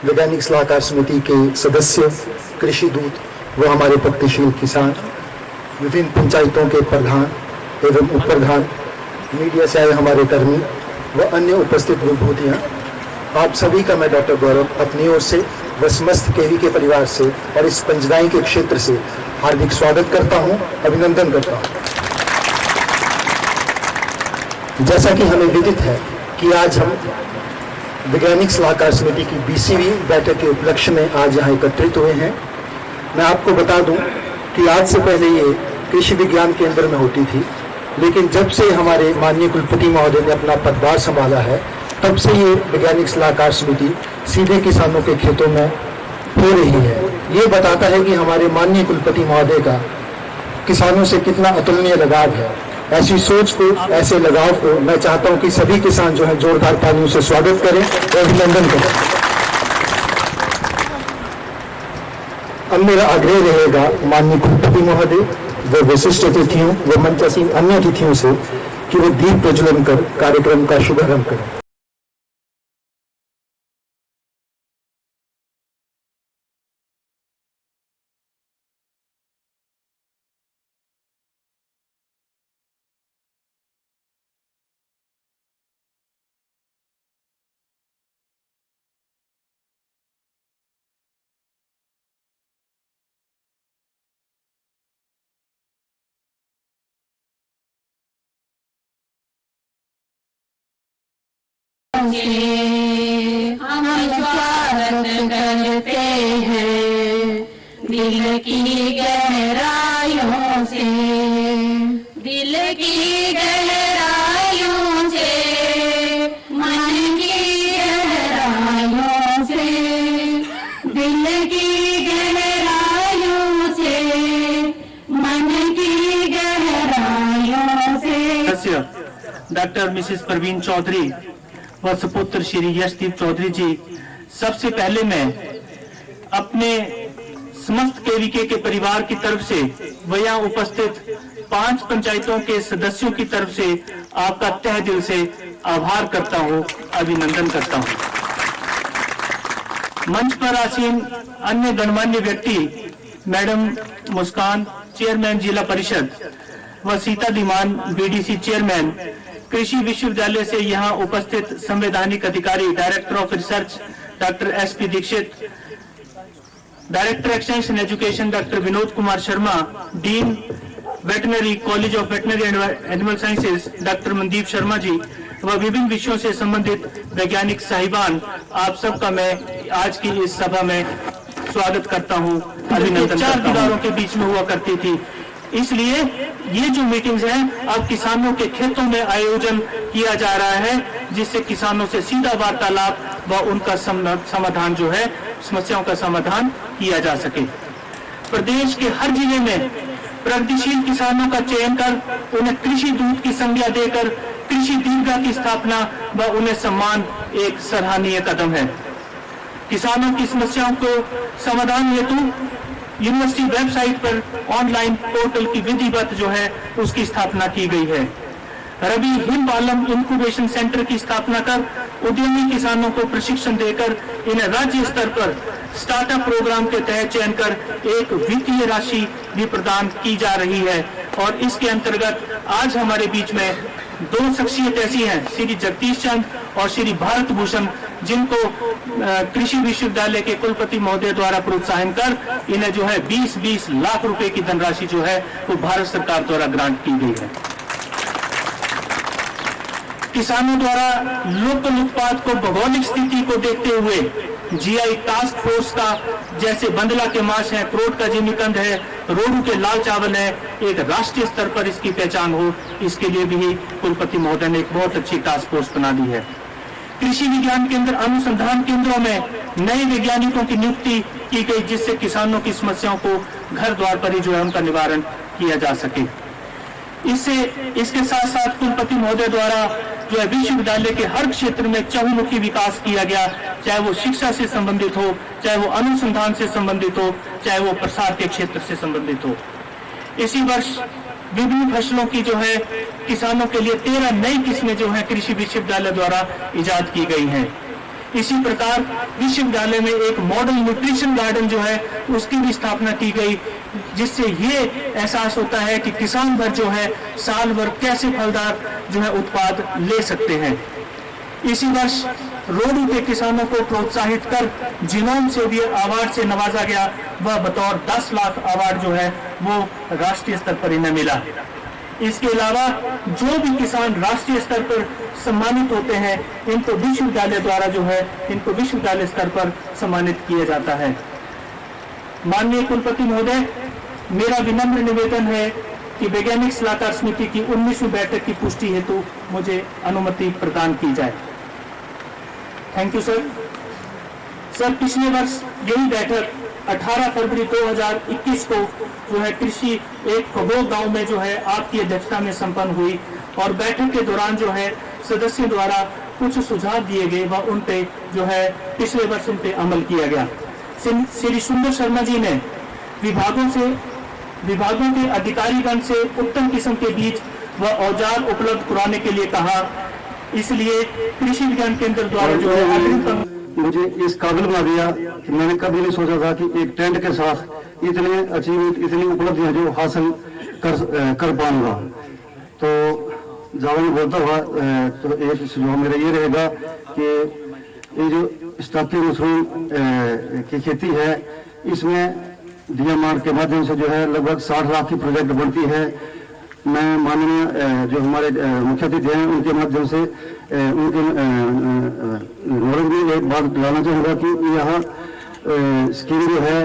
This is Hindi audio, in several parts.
वैज्ञानिक सलाहकार समिति के सदस्य, कृषि दूत व हमारे प्रगतिशील किसान, विभिन्न पंचायतों के प्रधान एवं उप प्रधान, मीडिया से आए हमारे कर्मी व अन्य उपस्थित विभूतियाँ, आप सभी का मैं डॉक्टर गौरव अपनी ओर से व समस्त केवी के परिवार से और इस पंचगाई के क्षेत्र से हार्दिक स्वागत करता हूँ, अभिनंदन करता हूँ। जैसा कि हमें विदित है कि आज हम वैज्ञानिक सलाहकार समिति की 20वीं बैठक के उपलक्ष्य में आज यहाँ एकत्रित हुए हैं। मैं आपको बता दूं कि आज से पहले ये कृषि विज्ञान केंद्र में होती थी, लेकिन जब से हमारे माननीय कुलपति महोदय ने अपना पदभार संभाला है, तब से ये वैज्ञानिक सलाहकार समिति सीधे किसानों के खेतों में हो रही है। ये बताता है कि हमारे माननीय कुलपति महोदय का किसानों से कितना अतुलनीय लगाव है। ऐसी सोच को, ऐसे लगाव को मैं चाहता हूं कि सभी किसान जो है जोरदार तालियों से स्वागत करें और अभिनंदन करें। अब मेरा आग्रह रहेगा माननीय कुलपति महोदय व विशिष्ट अतिथियों व मंचासीन अन्य अतिथियों से कि वे दीप प्रज्वलन कर कार्यक्रम का शुभारंभ करें। हम स्वागत करते हैं दिल की गहराइयों से, दिल की गहराइयों से, मन की गहराइयों से, दिल की गहराइयों से, मन की गहराइयों से। डॉक्टर मिसेस परवीन चौधरी व सुपुत्र श्री यशदीप चौधरी जी, सबसे पहले मैं अपने समस्त केवीके के परिवार की तरफ से व यहाँ उपस्थित 5 पंचायतों के सदस्यों की तरफ से आपका तहे दिल से आभार करता हूँ, अभिनंदन करता हूँ। मंच पर आसीन अन्य गणमान्य व्यक्ति मैडम मुस्कान, चेयरमैन जिला परिषद, व सीता दीमान, बीडीसी चेयरमैन, कृषि विश्वविद्यालय से यहाँ उपस्थित संवैधानिक अधिकारी, director of research doctor S P Dikshit, director extension education doctor Vinod Kumar Sharma, dean veterinary college of veterinary and animal sciences doctor Mandeep Sharma ji व विभिन्न विषयों से संबंधित वैज्ञानिक साहिबान, आप सबका मैं आज की इस सभा में स्वागत करता हूँ, अभिनंदन। 4 दीवारों के बीच में हुआ करती थी, इसलिए ये जो मीटिंग्स हैं अब किसानों के खेतों में आयोजन किया जा रहा है, जिससे किसानों से सीधा वार्तालाप व उनका समाधान जो है, समस्याओं का समाधान किया जा सके। प्रदेश के हर जिले में प्रगतिशील किसानों का चयन कर उन्हें कृषि दूत की संज्ञा देकर कृषि दीर्घा की स्थापना व उन्हें सम्मान एक सराहनीय कदम है। किसानों की समस्याओं को समाधान हेतु यूनिवर्सिटी वेबसाइट पर ऑनलाइन पोर्टल की विधिवत जो है उसकी स्थापना की गई है। रबी हिम पालम इंक्यूबेशन सेंटर की स्थापना कर उद्यमी किसानों को प्रशिक्षण देकर इन्हें राज्य स्तर पर स्टार्टअप प्रोग्राम के तहत चयन कर एक वित्तीय राशि भी प्रदान की जा रही है। और इसके अंतर्गत आज हमारे बीच में 2 शख्सियत ऐसी हैं, श्री जगदीश चंद और श्री भारत भूषण, जिनको कृषि विश्वविद्यालय के कुलपति महोदय द्वारा प्रोत्साहन कर इन्हें जो है 20-20 लाख रुपए की धनराशि जो है वो भारत सरकार द्वारा ग्रांट की गई है। किसानों द्वारा लोकल उत्पाद को भौगोलिक स्थिति को देखते हुए जीआई टास्क फोर्स का, जैसे बंदला के मांस है, क्रोट का जिमीकंद है, रोडू के लाल चावल है, एक राष्ट्रीय स्तर पर इसकी पहचान हो, इसके लिए भी कुलपति महोदय ने एक बहुत अच्छी टास्क फोर्स बना दी है। कृषि विज्ञान केंद्र अनुसंधान केंद्रों में नए वैज्ञानिकों की नियुक्ति की गई, जिससे किसानों की समस्याओं को घर द्वार पर ही जो है उनका निवारण किया जा सके। इसके साथ साथ कुलपति महोदय द्वारा जो है विश्वविद्यालय के हर क्षेत्र में चहुमुखी विकास किया गया, चाहे वो शिक्षा से संबंधित हो, चाहे वो अनुसंधान से संबंधित हो, चाहे वो प्रसार के क्षेत्र से संबंधित हो। इसी वर्ष विभिन्न फसलों की जो है किसानों के लिए 13 नई किस्में जो है कृषि विश्वविद्यालय द्वारा इजाद की गई हैं। इसी प्रकार विश्वविद्यालय में एक मॉडल न्यूट्रिशन गार्डन जो है उसकी भी स्थापना की गई, जिससे ये एहसास होता है कि किसान भर जो है साल भर कैसे फलदार जो है उत्पाद ले सकते हैं। इसी वर्ष रोडू के किसानों को प्रोत्साहित कर जिनोम से भी अवार्ड से नवाजा गया, वह बतौर 10 लाख अवार्ड जो है वो राष्ट्रीय स्तर पर इन्हें मिला। इसके अलावा जो भी किसान राष्ट्रीय स्तर पर सम्मानित होते हैं, इनको विश्वविद्यालय द्वारा जो है इनको विश्वविद्यालय स्तर पर सम्मानित किया जाता है। माननीय कुलपति महोदय, मेरा विनम्र निवेदन है कि वैज्ञानिक सलाहकार समिति की 19वीं बैठक की पुष्टि हेतु मुझे अनुमति प्रदान की जाए। Thank you sir. सर, पिछले वर्ष यही बैठक 18 फरवरी 2021 को जो है कृषि एक खगोल गांव में जो है आपकी अध्यक्षता में संपन्न हुई, और बैठक के दौरान जो है सदस्यों द्वारा कुछ सुझाव दिए गए व उन पे जो है पिछले वर्ष उन पे अमल किया गया। श्री सुंदर शर्मा जी ने विभागों के अधिकारीगण से उत्तम किस्म के बीज व औजार उपलब्ध कराने के लिए कहा, इसलिए कृषि विज्ञान केंद्र द्वारा जो है मुझे इस काबिल बना दिया कि मैंने कभी नहीं सोचा था कि एक टेंट के साथ इतने अचीवमेंट, इतनी उपलब्धियां जो हासिल कर पाऊंगा। तो ज्यादा नहीं बोलता हुआ तो एक सुझाव मेरा ये रहेगा कि ये जो स्टाकी मशरूम की खेती है, इसमें डीएमआर के माध्यम से जो है लगभग 60 लाख की प्रोजेक्ट बनती है। मैं माननीय जो हमारे मुख्य अतिथि हैं उनके माध्यम से उनके नॉलेज में एक बात लाना चाहूँगा कि यहाँ स्कीम जो है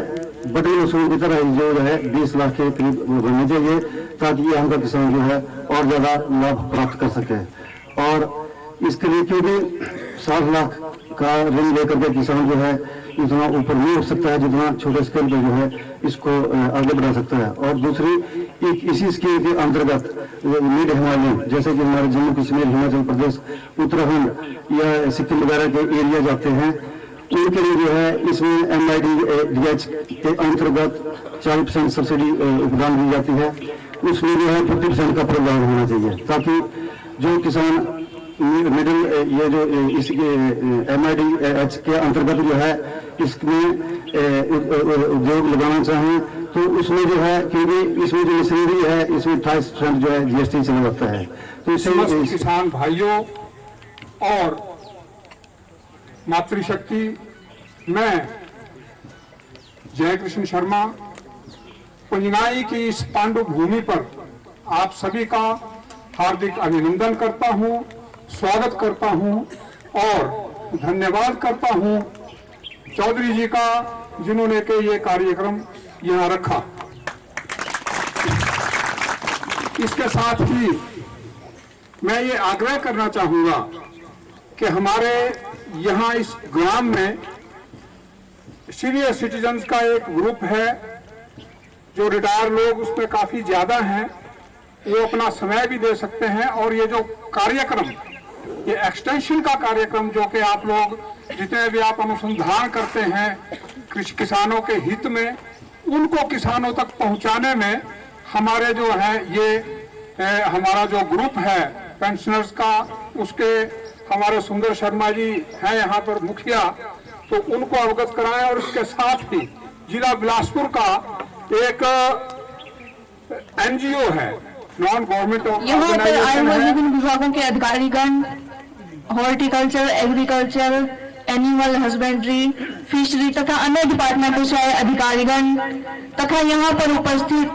बटन मशरूम की तरह जो है 20 लाख के करीब बननी चाहिए, ताकि ये हमका किसान जो है और ज़्यादा लाभ प्राप्त कर सके। और इसके लिए क्योंकि 60 लाख का ऋण लेकर के किसान जो है इतना ऊपर नहीं उठ सकता है जितना छोटे स्केल पर जो है इसको आगे बढ़ा सकता है। और दूसरी एक इसी स्कीम के अंतर्गत मिड हिमालयन, जैसे कि हमारे जम्मू कश्मीर, हिमाचल प्रदेश, उत्तराखंड या सिक्किम वगैरह के एरिया जाते हैं, उनके लिए जो है इसमें MIDH के अंतर्गत 40% सब्सिडी उपदान दी जाती है। उसमें जो है 50% का प्रावधान होना चाहिए, ताकि जो किसान मिडिल ये जो इसके MIDH के अंतर्गत जो है इसमें उद्योग लगाना चाहें तो उसमें जो है, क्योंकि इसमें जो मशीनरी है इसमें 28% जो है GST चला जाता है। तो इससे किसान भाइयों और मातृशक्ति, मैं जयकृष्ण शर्मा पंजनाई की इस पांडु भूमि पर आप सभी का हार्दिक अभिनंदन करता हूं, स्वागत करता हूं और धन्यवाद करता हूं चौधरी जी का, जिन्होंने के ये कार्यक्रम यहां रखा। इसके साथ ही मैं ये आग्रह करना चाहूंगा कि हमारे यहाँ इस ग्राम में सीनियर सिटीजन्स का एक ग्रुप है, जो रिटायर लोग उसमें काफी ज्यादा हैं, वो अपना समय भी दे सकते हैं। और ये जो कार्यक्रम, ये एक्सटेंशन का कार्यक्रम जो कि आप लोग जितने भी आप अनुसंधान करते हैं कृषि किसानों के हित में, उनको किसानों तक पहुंचाने में हमारे जो है ये हमारा जो ग्रुप है पेंशनर्स का, उसके हमारे सुंदर शर्मा जी हैं यहाँ पर मुखिया, तो उनको अवगत कराएं। और इसके साथ ही जिला बिलासपुर का एक NGO है, नॉन गवर्नमेंट यहाँ पर आए हुए विभिन्न विभागों के अधिकारीगण, horticulture, agriculture, animal husbandry, fishery तथा अन्य डिपार्टमेंटों से आए अधिकारीगण तथा यहाँ पर उपस्थित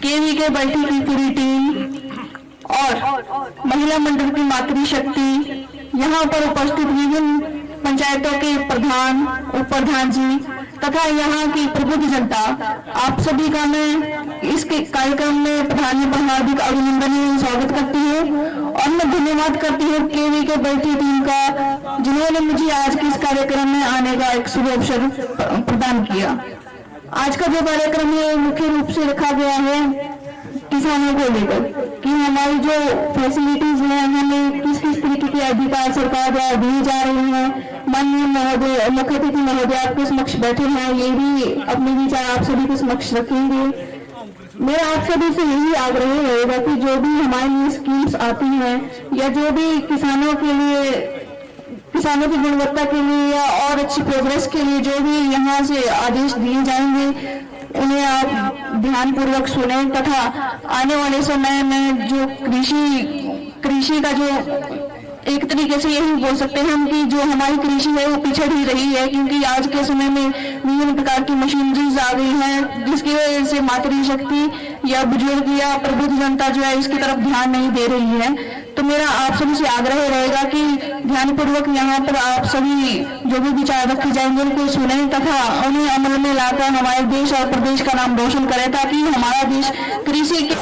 केवी के बैठी की पूरी टीम और महिला मंडल की मातृशक्ति, यहाँ पर उपस्थित विभिन्न पंचायतों के प्रधान, उप प्रधान जी तथा यहाँ की प्रबुद्ध जनता, आप सभी का मैं इसके कार्यक्रम में प्रधान पर हार्दिक अभिनंदन एवं स्वागत करती हूँ। और मैं धन्यवाद करती हूँ केवी के बैठी टीम का, जिन्होंने मुझे आज के इस कार्यक्रम में आने का एक शुभ अवसर प्रदान किया। आज का जो कार्यक्रम है मुख्य रूप से रखा गया है किसानों को लेकर कि हमारी जो फैसिलिटीज हैं, हमें किस किस तरीके के अधिकार सरकार द्वारा दिए जा रहे हैं। माननीय महोदय, मुख्य अतिथि महोदय आपके समक्ष बैठे हैं, ये भी अपने विचार आप सभी के समक्ष रखेंगे। मेरा आप सभी से यही आग्रह रहेगा कि जो भी हमारी स्कीम्स आती हैं या जो भी किसानों के लिए किसानों की गुणवत्ता के लिए या और अच्छी प्रोग्रेस के लिए जो भी यहाँ से आदेश दिए जाएंगे उन्हें आप ध्यानपूर्वक सुने तथा आने वाले समय में जो कृषि का जो एक तरीके से यही बोल सकते हैं हम कि जो हमारी कृषि है वो पिछड़ ही रही है, क्योंकि आज के समय में विभिन्न प्रकार की मशीनरीज आ गई हैं जिसकी वजह से मातृशक्ति या बुजुर्ग या प्रबुद्ध जनता जो है इसकी तरफ ध्यान नहीं दे रही है। तो मेरा आप सभी से आग्रह रहेगा कि ध्यानपूर्वक यहाँ पर आप सभी जो भी विचार रखे जाएंगे उनको सुने तथा उन्हें अमल में लाकर हमारे देश और प्रदेश का नाम रोशन करें, ताकि हमारा देश कृषि के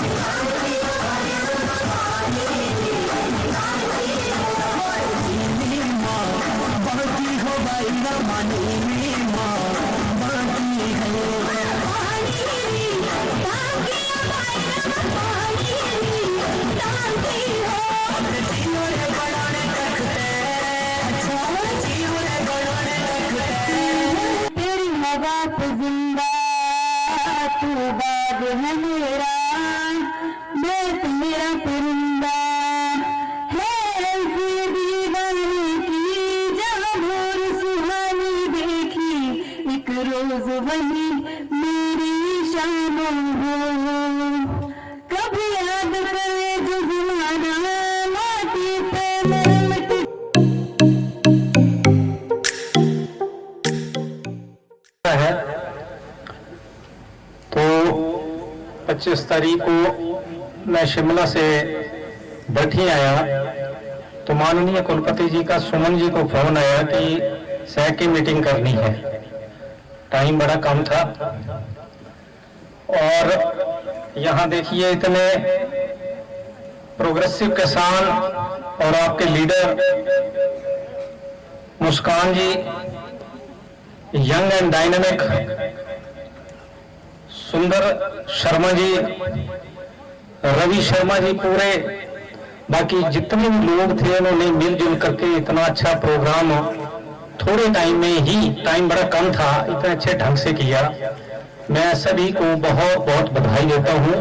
जिंदा तू बाग है मेरा, मैं तो मेरा परिंदा है दीवानी की जहाँ भोर सुहानी देखी एक रोज वही मेरी शामों हो, कभी याद करे जो जमाना माटी पे मिट्टी है। तो 25 तारीख को मैं शिमला से बैठी आया तो माननीय कुलपति जी का सुमन जी को फोन आया कि सैक की मीटिंग करनी है। टाइम बड़ा कम था और यहाँ देखिए इतने प्रोग्रेसिव किसान और आपके leader Muskan ji, young and dynamic Sundar Sharma जी, रवि शर्मा जी, पूरे बाकी जितने भी लोग थे उन्होंने मिलजुल करके इतना अच्छा प्रोग्राम थोड़े टाइम में ही, टाइम बड़ा कम था, इतने अच्छे ढंग से किया। मैं सभी को बहुत बहुत बधाई देता हूं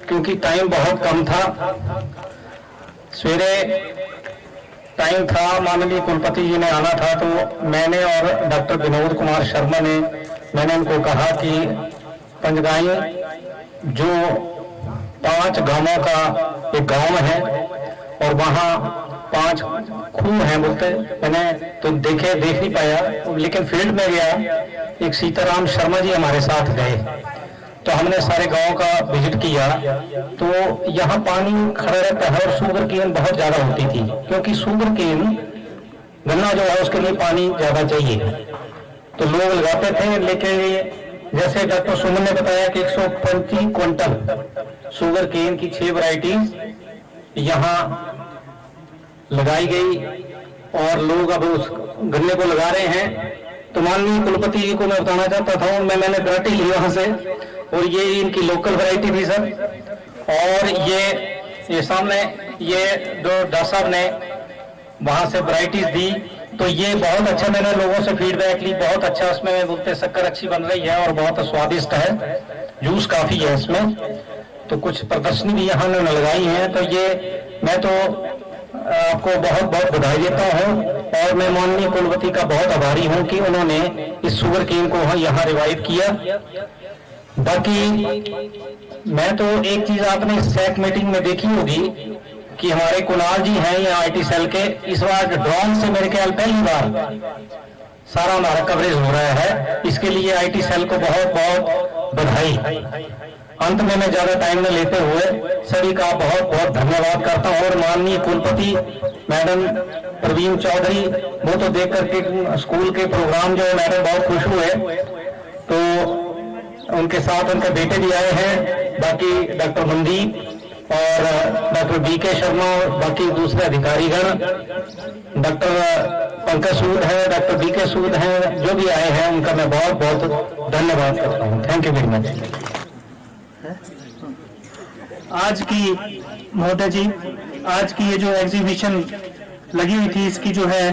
क्योंकि टाइम बहुत कम था। सवेरे टाइम था, माननीय कुलपति जी ने आना था तो मैंने और डॉक्टर विनोद कुमार शर्मा ने, मैंने उनको कहा कि पंजगाई जो 5 गांवों का एक गांव है और वहां 5 खूह हैं बोलते, मैंने तो देख नहीं पाया, लेकिन फील्ड में गया। एक सीताराम शर्मा जी हमारे साथ गए तो हमने सारे गांव का विजिट किया। तो यहाँ पानी खड़ा रहता है और शुगर केन बहुत ज्यादा होती थी, क्योंकि शुगर केन गन्ना जो है उसके लिए पानी ज्यादा चाहिए, तो लोग लगाते थे। लेकिन जैसे डॉक्टर सुमन ने बताया कि 125 क्विंटल शुगर केन की 6 वैरायटीज यहाँ लगाई गई और लोग अब उस गन्ने को लगा रहे हैं। तो माननीय कुलपति जी को मैं बताना चाहता था, मैंने वैरायटी ली वहां से और ये इनकी लोकल वैरायटी थी सर। और ये सामने ये जो डॉक्टर साहब ने वहां से वैरायटीज दी तो ये बहुत अच्छा, मैंने लोगों से फीडबैक ली, बहुत अच्छा, उसमें बोलते शक्कर अच्छी बन रही है और बहुत स्वादिष्ट है, जूस काफी है इसमें। तो कुछ प्रदर्शनी भी यहाँ उन्होंने लगाई है। तो ये मैं तो आपको बहुत बहुत बधाई देता हूँ और मैं माननीय कुलपति का बहुत आभारी हूँ कि उन्होंने इस शुगर केन को यहाँ रिवाइव किया। बाकी मैं तो एक चीज आपने सैक मीटिंग में देखी होगी कि हमारे कुणाल जी हैं यहाँ आईटी सेल के, इस बार ड्रोन से मेरे ख्याल पहली बार सारा हमारा कवरेज हो रहा है, इसके लिए आईटी सेल को बहुत बहुत बधाई। अंत में मैं ज्यादा टाइम न लेते हुए सभी का बहुत बहुत धन्यवाद करता हूँ। और माननीय कुलपति मैडम प्रवीण चौधरी, वो तो देख करके स्कूल के प्रोग्राम जो मैडम बहुत खुश हुए, तो उनके साथ उनके बेटे भी आए हैं, बाकी डॉक्टर मनदीप और डॉक्टर बीके शर्मा और बाकी दूसरे अधिकारीगण, डॉक्टर पंकज सूद है, डॉक्टर बीके सूद हैं, जो भी आए हैं उनका मैं बहुत बहुत धन्यवाद करता हूँ। Thank you very much. आज की महोदय जी, आज की ये जो एग्जीबिशन लगी हुई थी, इसकी जो है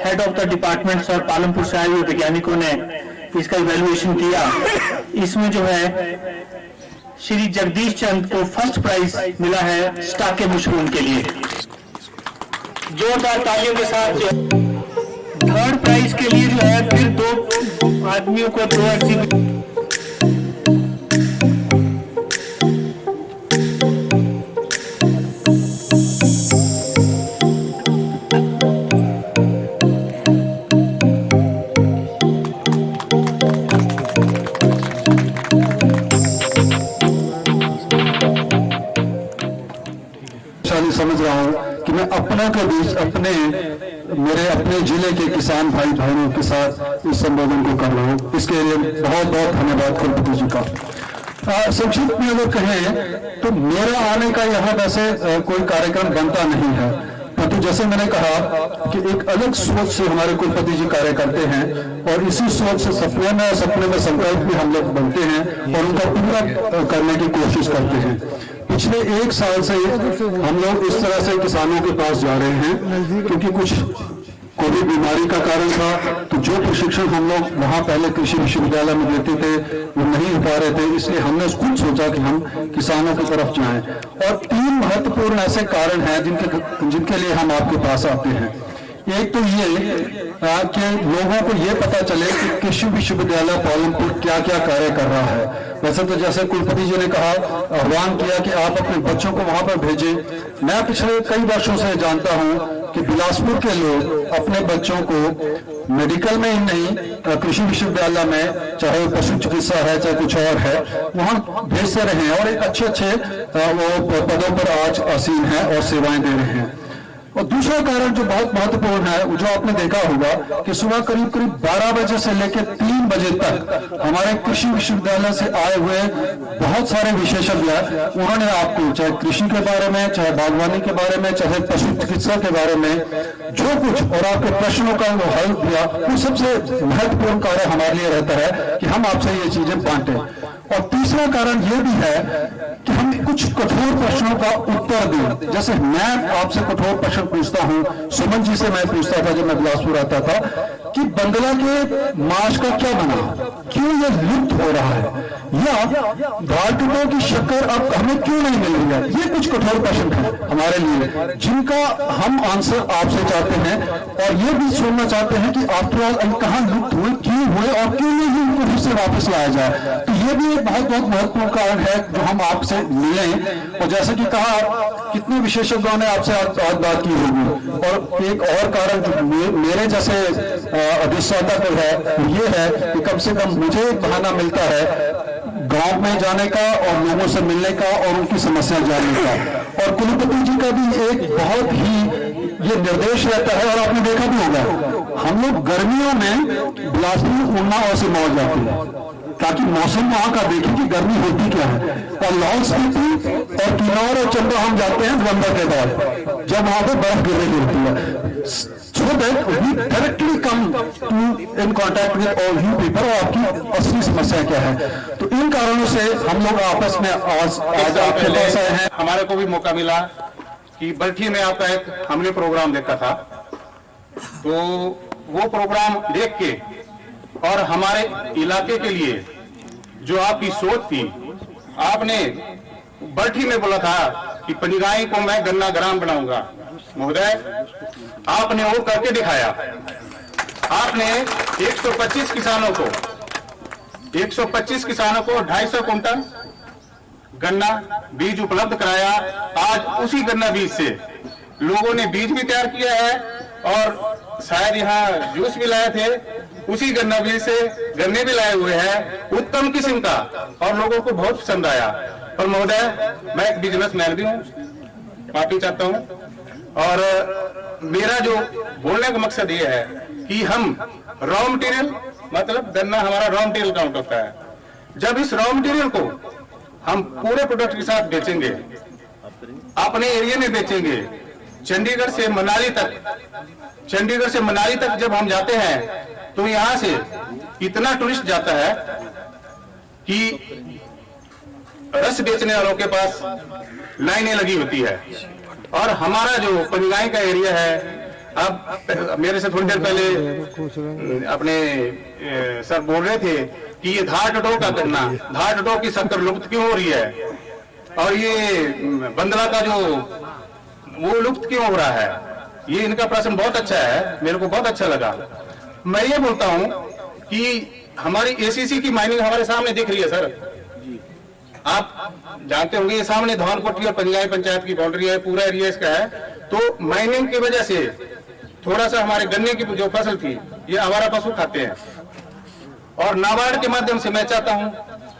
हेड ऑफ द डिपार्टमेंट्स और पालमपुर से आए हुए वैज्ञानिकों ने इसका इवैल्यूएशन किया। इसमें जो है श्री जगदीश चंद को फर्स्ट प्राइज मिला है स्टाके मशरूम के लिए। जोरदार तालियों के साथ थर्ड प्राइज के लिए जो है फिर 2 आदमियों को 2 अर्जी समझ रहा हूँ कि मैं अपनों के बीच मेरे अपने जिले के किसान भाई बहनों के साथ इस संबोधन को कर रहा हूँ। इसके लिए बहुत बहुत धन्यवाद कुलपति जी का। संक्षिप्त में अगर कहें तो मेरा आने का यहाँ वैसे कोई कार्यक्रम बनता नहीं है, परंतु जैसे मैंने कहा कि एक अलग सोच से हमारे कुलपति जी कार्य करते हैं और इसी सोच से सपने में संकल्प भी हम लोग बनते हैं और उनका पूरा करने की कोशिश करते हैं। पिछले 1 साल से हम लोग इस तरह से किसानों के पास जा रहे हैं क्योंकि कुछ कोविड बीमारी का कारण था, तो जो प्रशिक्षण हम लोग वहाँ पहले कृषि विश्वविद्यालय में देते थे वो नहीं हो पा रहे थे, इसलिए हमने खुद सोचा कि हम किसानों की तरफ जाएं। और 3 महत्वपूर्ण ऐसे कारण हैं जिनके लिए हम आपके पास आते हैं। एक तो ये कि लोगों को ये पता चले कि कृषि विश्वविद्यालय पालमपुर क्या क्या कार्य कर रहा है। वैसे तो जैसे कुलपति जी ने कहा, आह्वान किया कि आप अपने बच्चों को वहां पर भेजें। मैं पिछले कई वर्षों से जानता हूं कि बिलासपुर के लोग अपने बच्चों को मेडिकल में ही नहीं, कृषि विश्वविद्यालय में, चाहे पशु चिकित्सा है चाहे कुछ और है, वहां भेजते रहे हैं और एक अच्छे वो पदों पर आज आसीन है और सेवाएं दे रहे हैं। और दूसरा कारण जो बहुत महत्वपूर्ण है, जो आपने देखा होगा कि सुबह करीब 12 बजे से लेकर 3 बजे तक हमारे कृषि विश्वविद्यालय से आए हुए बहुत सारे विशेषज्ञ, उन्होंने आपको चाहे कृषि के बारे में, चाहे बागवानी के बारे में, चाहे पशु चिकित्सा के बारे में जो कुछ और आपके प्रश्नों का वो हल दिया, वो सबसे महत्वपूर्ण कार्य हमारे लिए रहता है कि हम आपसे ये चीजें बांटें। और तीसरा कारण ये भी है कि हम कुछ कठोर प्रश्नों का उत्तर दें। जैसे मैं आपसे कठोर प्रश्न पूछता हूं, सुमन जी से मैं पूछता था जब मैं बिलासपुर आता था कि बंदला के मांस का क्या बना, क्यों ये लुप्त हो रहा है, या धारटुटों की शक्कर अब हमें क्यों नहीं मिल रही है। ये कुछ कठोर प्रश्न है हमारे लिए जिनका हम आंसर आपसे चाहते हैं और ये भी सुनना चाहते हैं कि आफ्टर ऑल कहां लुप्त हुए, क्यों हुए और क्यों नहीं उनको फिर से वापस लाया जाए। तो ये भी एक बहुत महत्वपूर्ण कारण है जो हम आपसे मिलें। और जैसे कि कहा, कितने विशेषज्ञों ने आपसे आज बात की होगी। और एक और कारण जो मेरे जैसे अधिष्ठाता को है ये है कि कम से कम मुझे एक बहाना मिलता है गांव में जाने का और लोगों से मिलने का और उनकी समस्या जानने का। और कुलपति जी का भी एक बहुत ही ये निर्देश रहता है, और आपने देखा भी होगा हम लोग गर्मियों में बिलासपुर, उन्ना और सिरमौर जाते हैं ताकि मौसम वहां का देखें कि गर्मी होती क्या है। और लाहौल स्पीति और किन्नौर और चंबा हम जाते हैं नवंबर के बाद जब वहां पर बर्फ गिर रही होती है, so that we directly come to in contact with all you people और आपकी असली समस्या क्या है। तो इन कारणों से हम लोग आपस में आज आपके पास आए हैं। हमारे को भी मौका मिला कि बल्ठी में आपका एक हमने प्रोग्राम देखा था, तो वो प्रोग्राम देख के और हमारे इलाके के लिए जो आपकी सोच थी, आपने बल्ठी में बोला था कि पंजगाई को मैं गन्ना ग्राम बनाऊंगा। महोदय, आपने वो करके दिखाया। आपने 125 किसानों को 250 कुंटल गन्ना बीज उपलब्ध कराया। आज उसी गन्ना बीज से लोगों ने बीज भी तैयार किया है और शायद यहाँ जूस भी लाए थे, उसी गन्ना बीज से गन्ने भी लाए हुए हैं उत्तम किस्म का, और लोगों को बहुत पसंद आया। और महोदय, मैं एक बिजनेसमैन भी हूँ, माफी चाहता हूँ, और मेरा जो बोलने का मकसद ये है कि हम रॉ मटेरियल, मतलब गन्ना हमारा रॉ मटेरियल काउंट होता है। जब इस रॉ मटेरियल को हम पूरे प्रोडक्ट के साथ बेचेंगे, अपने एरिया में बेचेंगे, चंडीगढ़ से मनाली तक जब हम जाते हैं तो यहां से इतना टूरिस्ट जाता है कि रस बेचने वालों के पास लाइनें लगी होती है। और हमारा जो पंजगाई का एरिया है, अब मेरे से थोड़ी देर पहले अपने सर बोल रहे थे कि ये धार टटो का गन्ना, धार टटो की शक्कर लुप्त क्यों हो रही है, और ये बंदला का जो वो लुप्त क्यों हो रहा है। ये इनका प्रश्न बहुत अच्छा है, मेरे को बहुत अच्छा लगा। मैं ये बोलता हूं कि हमारी एसीसी की माइनिंग हमारे सामने दिख रही है सर, आप जानते होंगे, ये सामने धौनकोटी और पंजाई पंचायत की बाउंड्री है, पूरा एरिया इसका है। तो माइनिंग की वजह से थोड़ा सा हमारे गन्ने की जो फसल थी ये आवारा पशु खाते हैं, और नाबार्ड के माध्यम से मैं चाहता हूं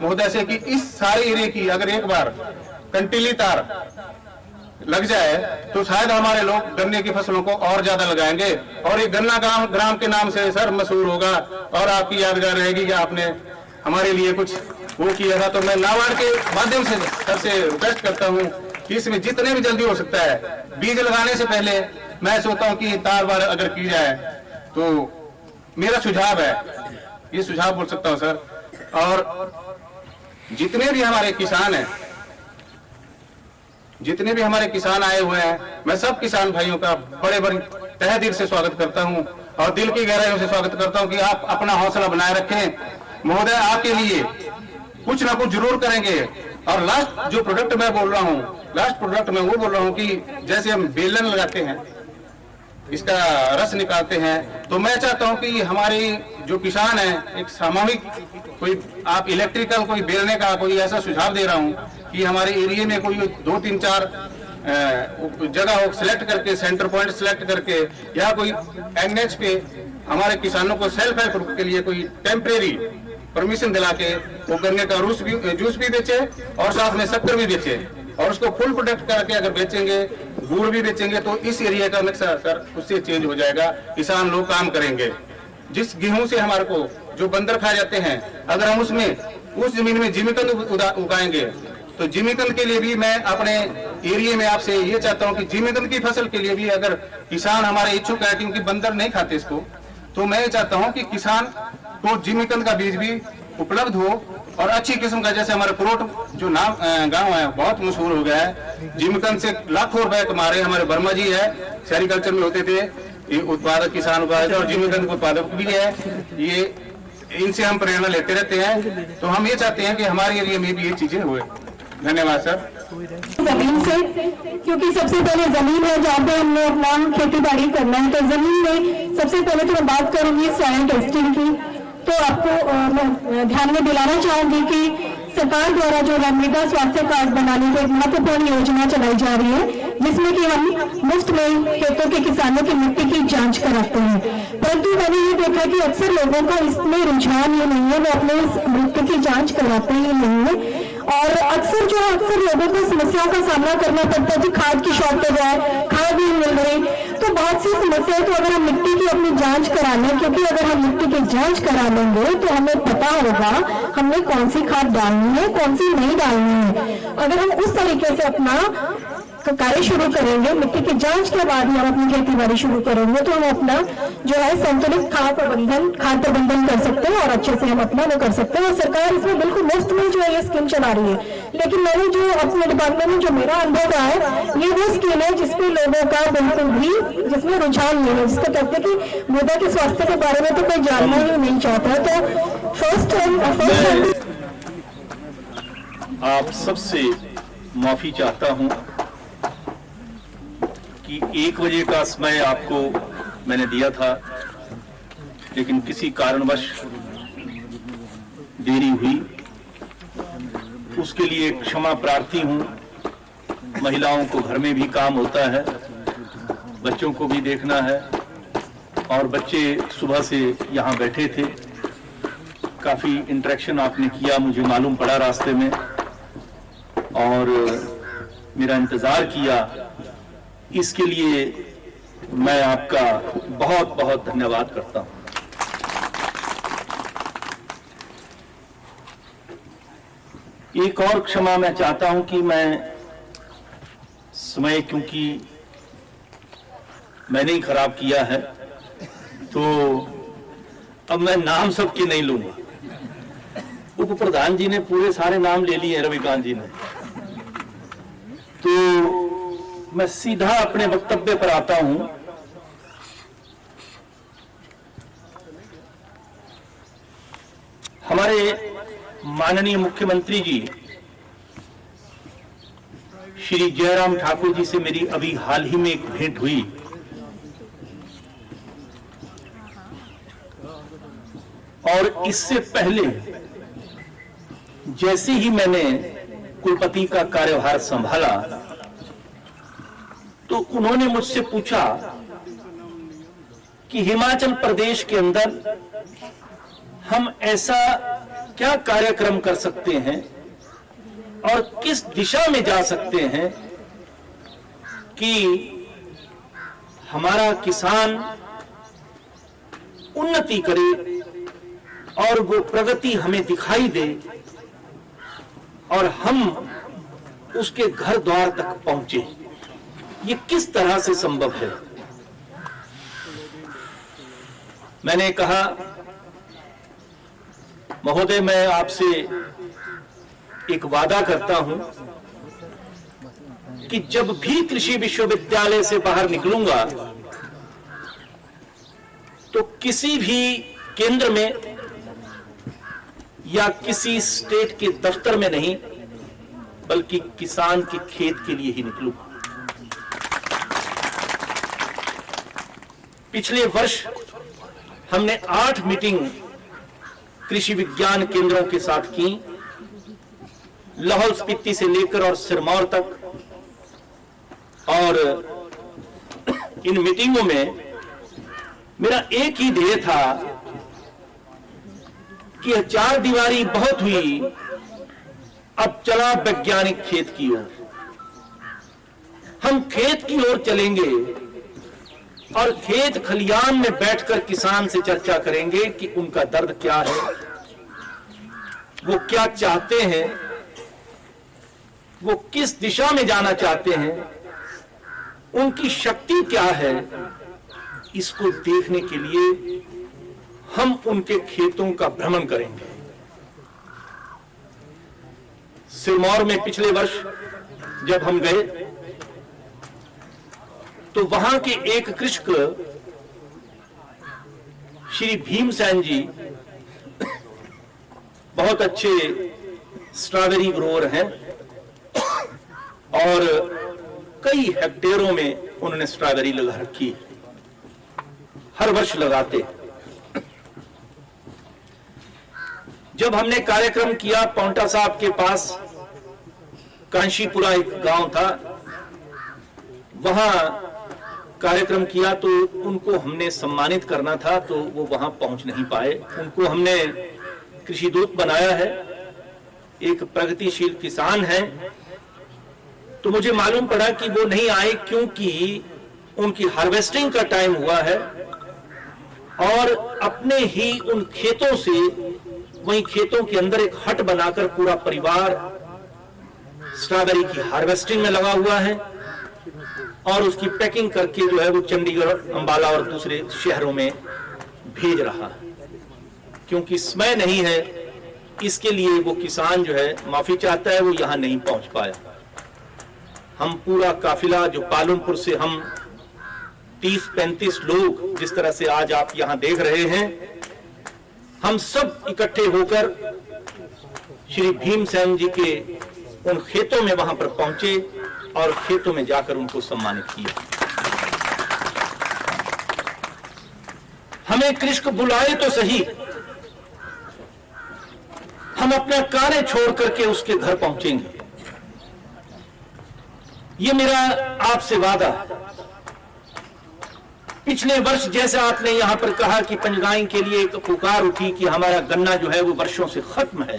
महोदय से कि इस सारे एरिया की अगर एक बार कंटीली तार लग जाए तो शायद हमारे लोग गन्ने की फसलों को और ज्यादा लगाएंगे, और ये गन्ना ग्राम के नाम से सर मशहूर होगा, और आपकी यादगार रहेगी कि आपने हमारे लिए कुछ वो किया था। तो मैं नाबार्ड के माध्यम से सर से रिक्वेस्ट करता हूं कि इसमें जितने भी जल्दी हो सकता है, बीज लगाने से पहले मैं सोचता हूं कि तार बार अगर की जाए, तो मेरा सुझाव है, ये सुझाव बोल सकता हूं सर। और जितने भी हमारे किसान हैं, जितने भी हमारे किसान आए हुए हैं, मैं सब किसान भाइयों का बड़े बड़े तहे दिल से स्वागत करता हूं, और दिल की गहराइयों से स्वागत करता हूं कि आप अपना हौसला बनाए रखें। महोदय आपके लिए कुछ ना कुछ जरूर करेंगे। और लास्ट जो प्रोडक्ट मैं बोल रहा हूं, लास्ट प्रोडक्ट मैं वो बोल रहा हूं कि जैसे हम बेलन लगाते हैं, इसका रस निकालते हैं, तो मैं चाहता हूं कि हमारे जो किसान हैं, एक सामूहिक कोई आप इलेक्ट्रिकल कोई बेलने का कोई ऐसा सुझाव दे रहा हूं कि हमारे एरिया में कोई 2-3-4 जगह हो सिलेक्ट करके, सेंटर पॉइंट सिलेक्ट करके, या कोई एनएच पे हमारे किसानों को सेल्फ हेल्प ग्रुप के लिए कोई टेम्परेरी परमिशन दिला के वो गन्ने का जूस भी बेचे और साथ में शक्कर भी बेचे, और उसको फुल प्रोडक्ट करके अगर बेचेंगे, गुड़ भी बेचेंगे, तो इस एरिया का नक्शा सर उससे चेंज हो जाएगा, किसान लोग काम करेंगे। जिस गेहूं से हमारे को जो बंदर खा जाते हैं, अगर हम उसमें उस जमीन में जिमीकंद उगाएंगे, तो जिमीकंद के लिए भी मैं अपने एरिया में आपसे ये चाहता हूं कि जिमीकंद की फसल के लिए भी अगर किसान हमारे इच्छुक है, क्योंकि बंदर नहीं खाते इसको, तो मैं चाहता हूं कि किसान को जिमीकंद का बीज भी उपलब्ध हो, और अच्छी किस्म का, जैसे हमारे पुरोट जो नाम गांव है बहुत मशहूर हो गया है, जिमीकंद से लाखों रुपए कमा रहे हमारे वर्मा जी है, सेरिकल्चर में होते थे, ये उत्पादक किसान उत्पादक और जिमीकंद के उत्पादक भी है, ये इनसे हम प्रेरणा लेते रहते हैं। तो हम ये चाहते हैं कि हमारे एरिया में भी ये चीजें हुए। धन्यवाद सर। जमीन से, क्योंकि सबसे पहले जमीन है जहाँ पे हमने अपना खेती बाड़ी करना है, तो जमीन में सबसे पहले तो मैं बात करूंगी सॉइल टेस्टिंग की। तो आपको मैं ध्यान में दिलाना चाहूंगी कि सरकार द्वारा जो मृदा स्वास्थ्य कार्ड बनाने की एक महत्वपूर्ण योजना चलाई जा रही है, जिसमें कि हम मुफ्त में खेतों के किसानों की मिट्टी की जांच कराते हैं। परंतु मैंने ये देखा कि अक्सर लोगों का इसमें रुझान ये नहीं है, वो अपने मिट्टी की जांच कराते ही नहीं है, और अक्सर लोगों को समस्याओं का सामना करना पड़ता है कि खाद की शॉर्टेज है, खाद नहीं मिल रही, तो बहुत सी समस्याएं। तो अगर हम मिट्टी की अपनी जांच करा लें, क्योंकि अगर हम मिट्टी की जांच करा लेंगे तो हमें पता होगा हमने कौन सी खाद डालनी है, कौन सी नहीं डालनी है। अगर हम उस तरीके से अपना कार्य शुरू करेंगे, मिट्टी की जांच के बाद ही हम अपनी खेती बाड़ी शुरू करेंगे, तो हम अपना जो है संतुलित खाद प्रबंधन कर सकते हैं, और अच्छे से हम अपना वो कर सकते हैं। और सरकार इसमें बिल्कुल मुफ्त में जो है ये स्कीम चला रही है। लेकिन मैंने जो अपने डिपार्टमेंट में जो मेरा अनुभव रहा है, ये वो स्कीम है जिसपे लोगों का बिल्कुल भी जिसमें रुझान नहीं है, जिसको कहते हैं कि मृदा के स्वास्थ्य के बारे में तो कोई जानना ही नहीं चाहता। तो फर्स्ट आप सबसे माफी चाहता हूं कि 1 बजे का समय आपको मैंने दिया था, लेकिन किसी कारणवश देरी हुई, उसके लिए क्षमा प्रार्थी हूं। महिलाओं को घर में भी काम होता है, बच्चों को भी देखना है, और बच्चे सुबह से यहाँ बैठे थे, काफी इंटरेक्शन आपने किया, मुझे मालूम पड़ा रास्ते में, और मेरा इंतजार किया। इसके लिए मैं आपका बहुत बहुत धन्यवाद करता हूं। एक और क्षमा मैं चाहता हूं कि मैं समय, क्योंकि मैंने ही खराब किया है, तो अब मैं नाम सबके नहीं लूंगा। उप प्रधान जी ने पूरे सारे नाम ले लिए, रविकांत जी ने, तो मैं सीधा अपने वक्तव्य पर आता हूं। हमारे माननीय मुख्यमंत्री जी श्री जयराम ठाकुर जी से मेरी अभी हाल ही में एक भेंट हुई, और इससे पहले जैसे ही मैंने कुलपति का कार्यभार संभाला तो उन्होंने मुझसे पूछा कि हिमाचल प्रदेश के अंदर हम ऐसा क्या कार्यक्रम कर सकते हैं और किस दिशा में जा सकते हैं कि हमारा किसान उन्नति करे और वो प्रगति हमें दिखाई दे और हम उसके घर द्वार तक पहुंचे। ये किस तरह से संभव है? मैंने कहा, महोदय, मैं आपसे एक वादा करता हूं कि जब भी कृषि विश्वविद्यालय से बाहर निकलूंगा तो किसी भी केंद्र में या किसी स्टेट के दफ्तर में नहीं, बल्कि किसान के खेत के लिए ही निकलूंगा। पिछले वर्ष हमने 8 मीटिंग कृषि विज्ञान केंद्रों के साथ की, लाहौल स्पीति से लेकर और सिरमौर तक। और इन मीटिंगों में मेरा एक ही ध्येय था कि 4 दीवारी बहुत हुई, अब चला वैज्ञानिक खेत की ओर। हम खेत की ओर चलेंगे और खेत खलियान में बैठकर किसान से चर्चा करेंगे कि उनका दर्द क्या है, वो क्या चाहते हैं, वो किस दिशा में जाना चाहते हैं, उनकी शक्ति क्या है। इसको देखने के लिए हम उनके खेतों का भ्रमण करेंगे। सिरमौर में पिछले वर्ष जब हम गए तो वहां के एक कृषक श्री भीमसेन जी बहुत अच्छे स्ट्रॉबेरी ग्रोअर हैं और कई हेक्टेयरों में उन्होंने स्ट्रॉबेरी लगा रखी, हर वर्ष लगाते। जब हमने कार्यक्रम किया पौंटा साहब के पास, कांशीपुरा एक गांव था, वहां कार्यक्रम किया तो उनको हमने सम्मानित करना था तो वो वहां पहुंच नहीं पाए। उनको हमने कृषि दूत बनाया है, एक प्रगतिशील किसान है। तो मुझे मालूम पड़ा कि वो नहीं आए क्योंकि उनकी हार्वेस्टिंग का टाइम हुआ है और अपने ही उन खेतों से, वहीं खेतों के अंदर एक हट बनाकर पूरा परिवार स्ट्रॉबेरी की हार्वेस्टिंग में लगा हुआ है और उसकी पैकिंग करके जो है वो चंडीगढ़, अंबाला और दूसरे शहरों में भेज रहा है। क्योंकि समय नहीं है, इसके लिए वो किसान जो है माफी चाहता है, वो यहां नहीं पहुंच पाया। हम पूरा काफिला जो पालनपुर से हम 30-35 लोग, जिस तरह से आज आप यहां देख रहे हैं, हम सब इकट्ठे होकर श्री भीमसेन जी के उन खेतों में वहां पर पहुंचे और खेतों में जाकर उनको सम्मानित किया। हमें कृषक बुलाए तो सही, हम अपना कार्य छोड़ करके उसके घर पहुंचेंगे। ये मेरा आपसे वादा। पिछले वर्ष जैसे आपने यहां पर कहा कि पंजगाई के लिए एक पुकार उठी कि हमारा गन्ना जो है वो वर्षों से खत्म है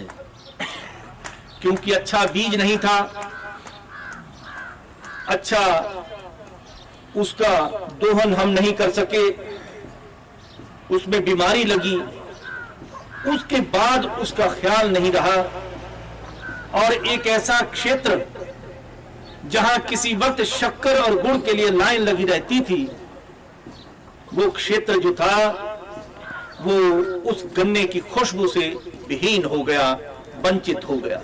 क्योंकि अच्छा बीज नहीं था, अच्छा उसका दोहन हम नहीं कर सके, उसमें बीमारी लगी, उसके बाद उसका ख्याल नहीं रहा। और एक ऐसा क्षेत्र जहां किसी वक्त शक्कर और गुड़ के लिए लाइन लगी रहती थी, वो क्षेत्र जो था वो उस गन्ने की खुशबू से विहीन हो गया, वंचित हो गया।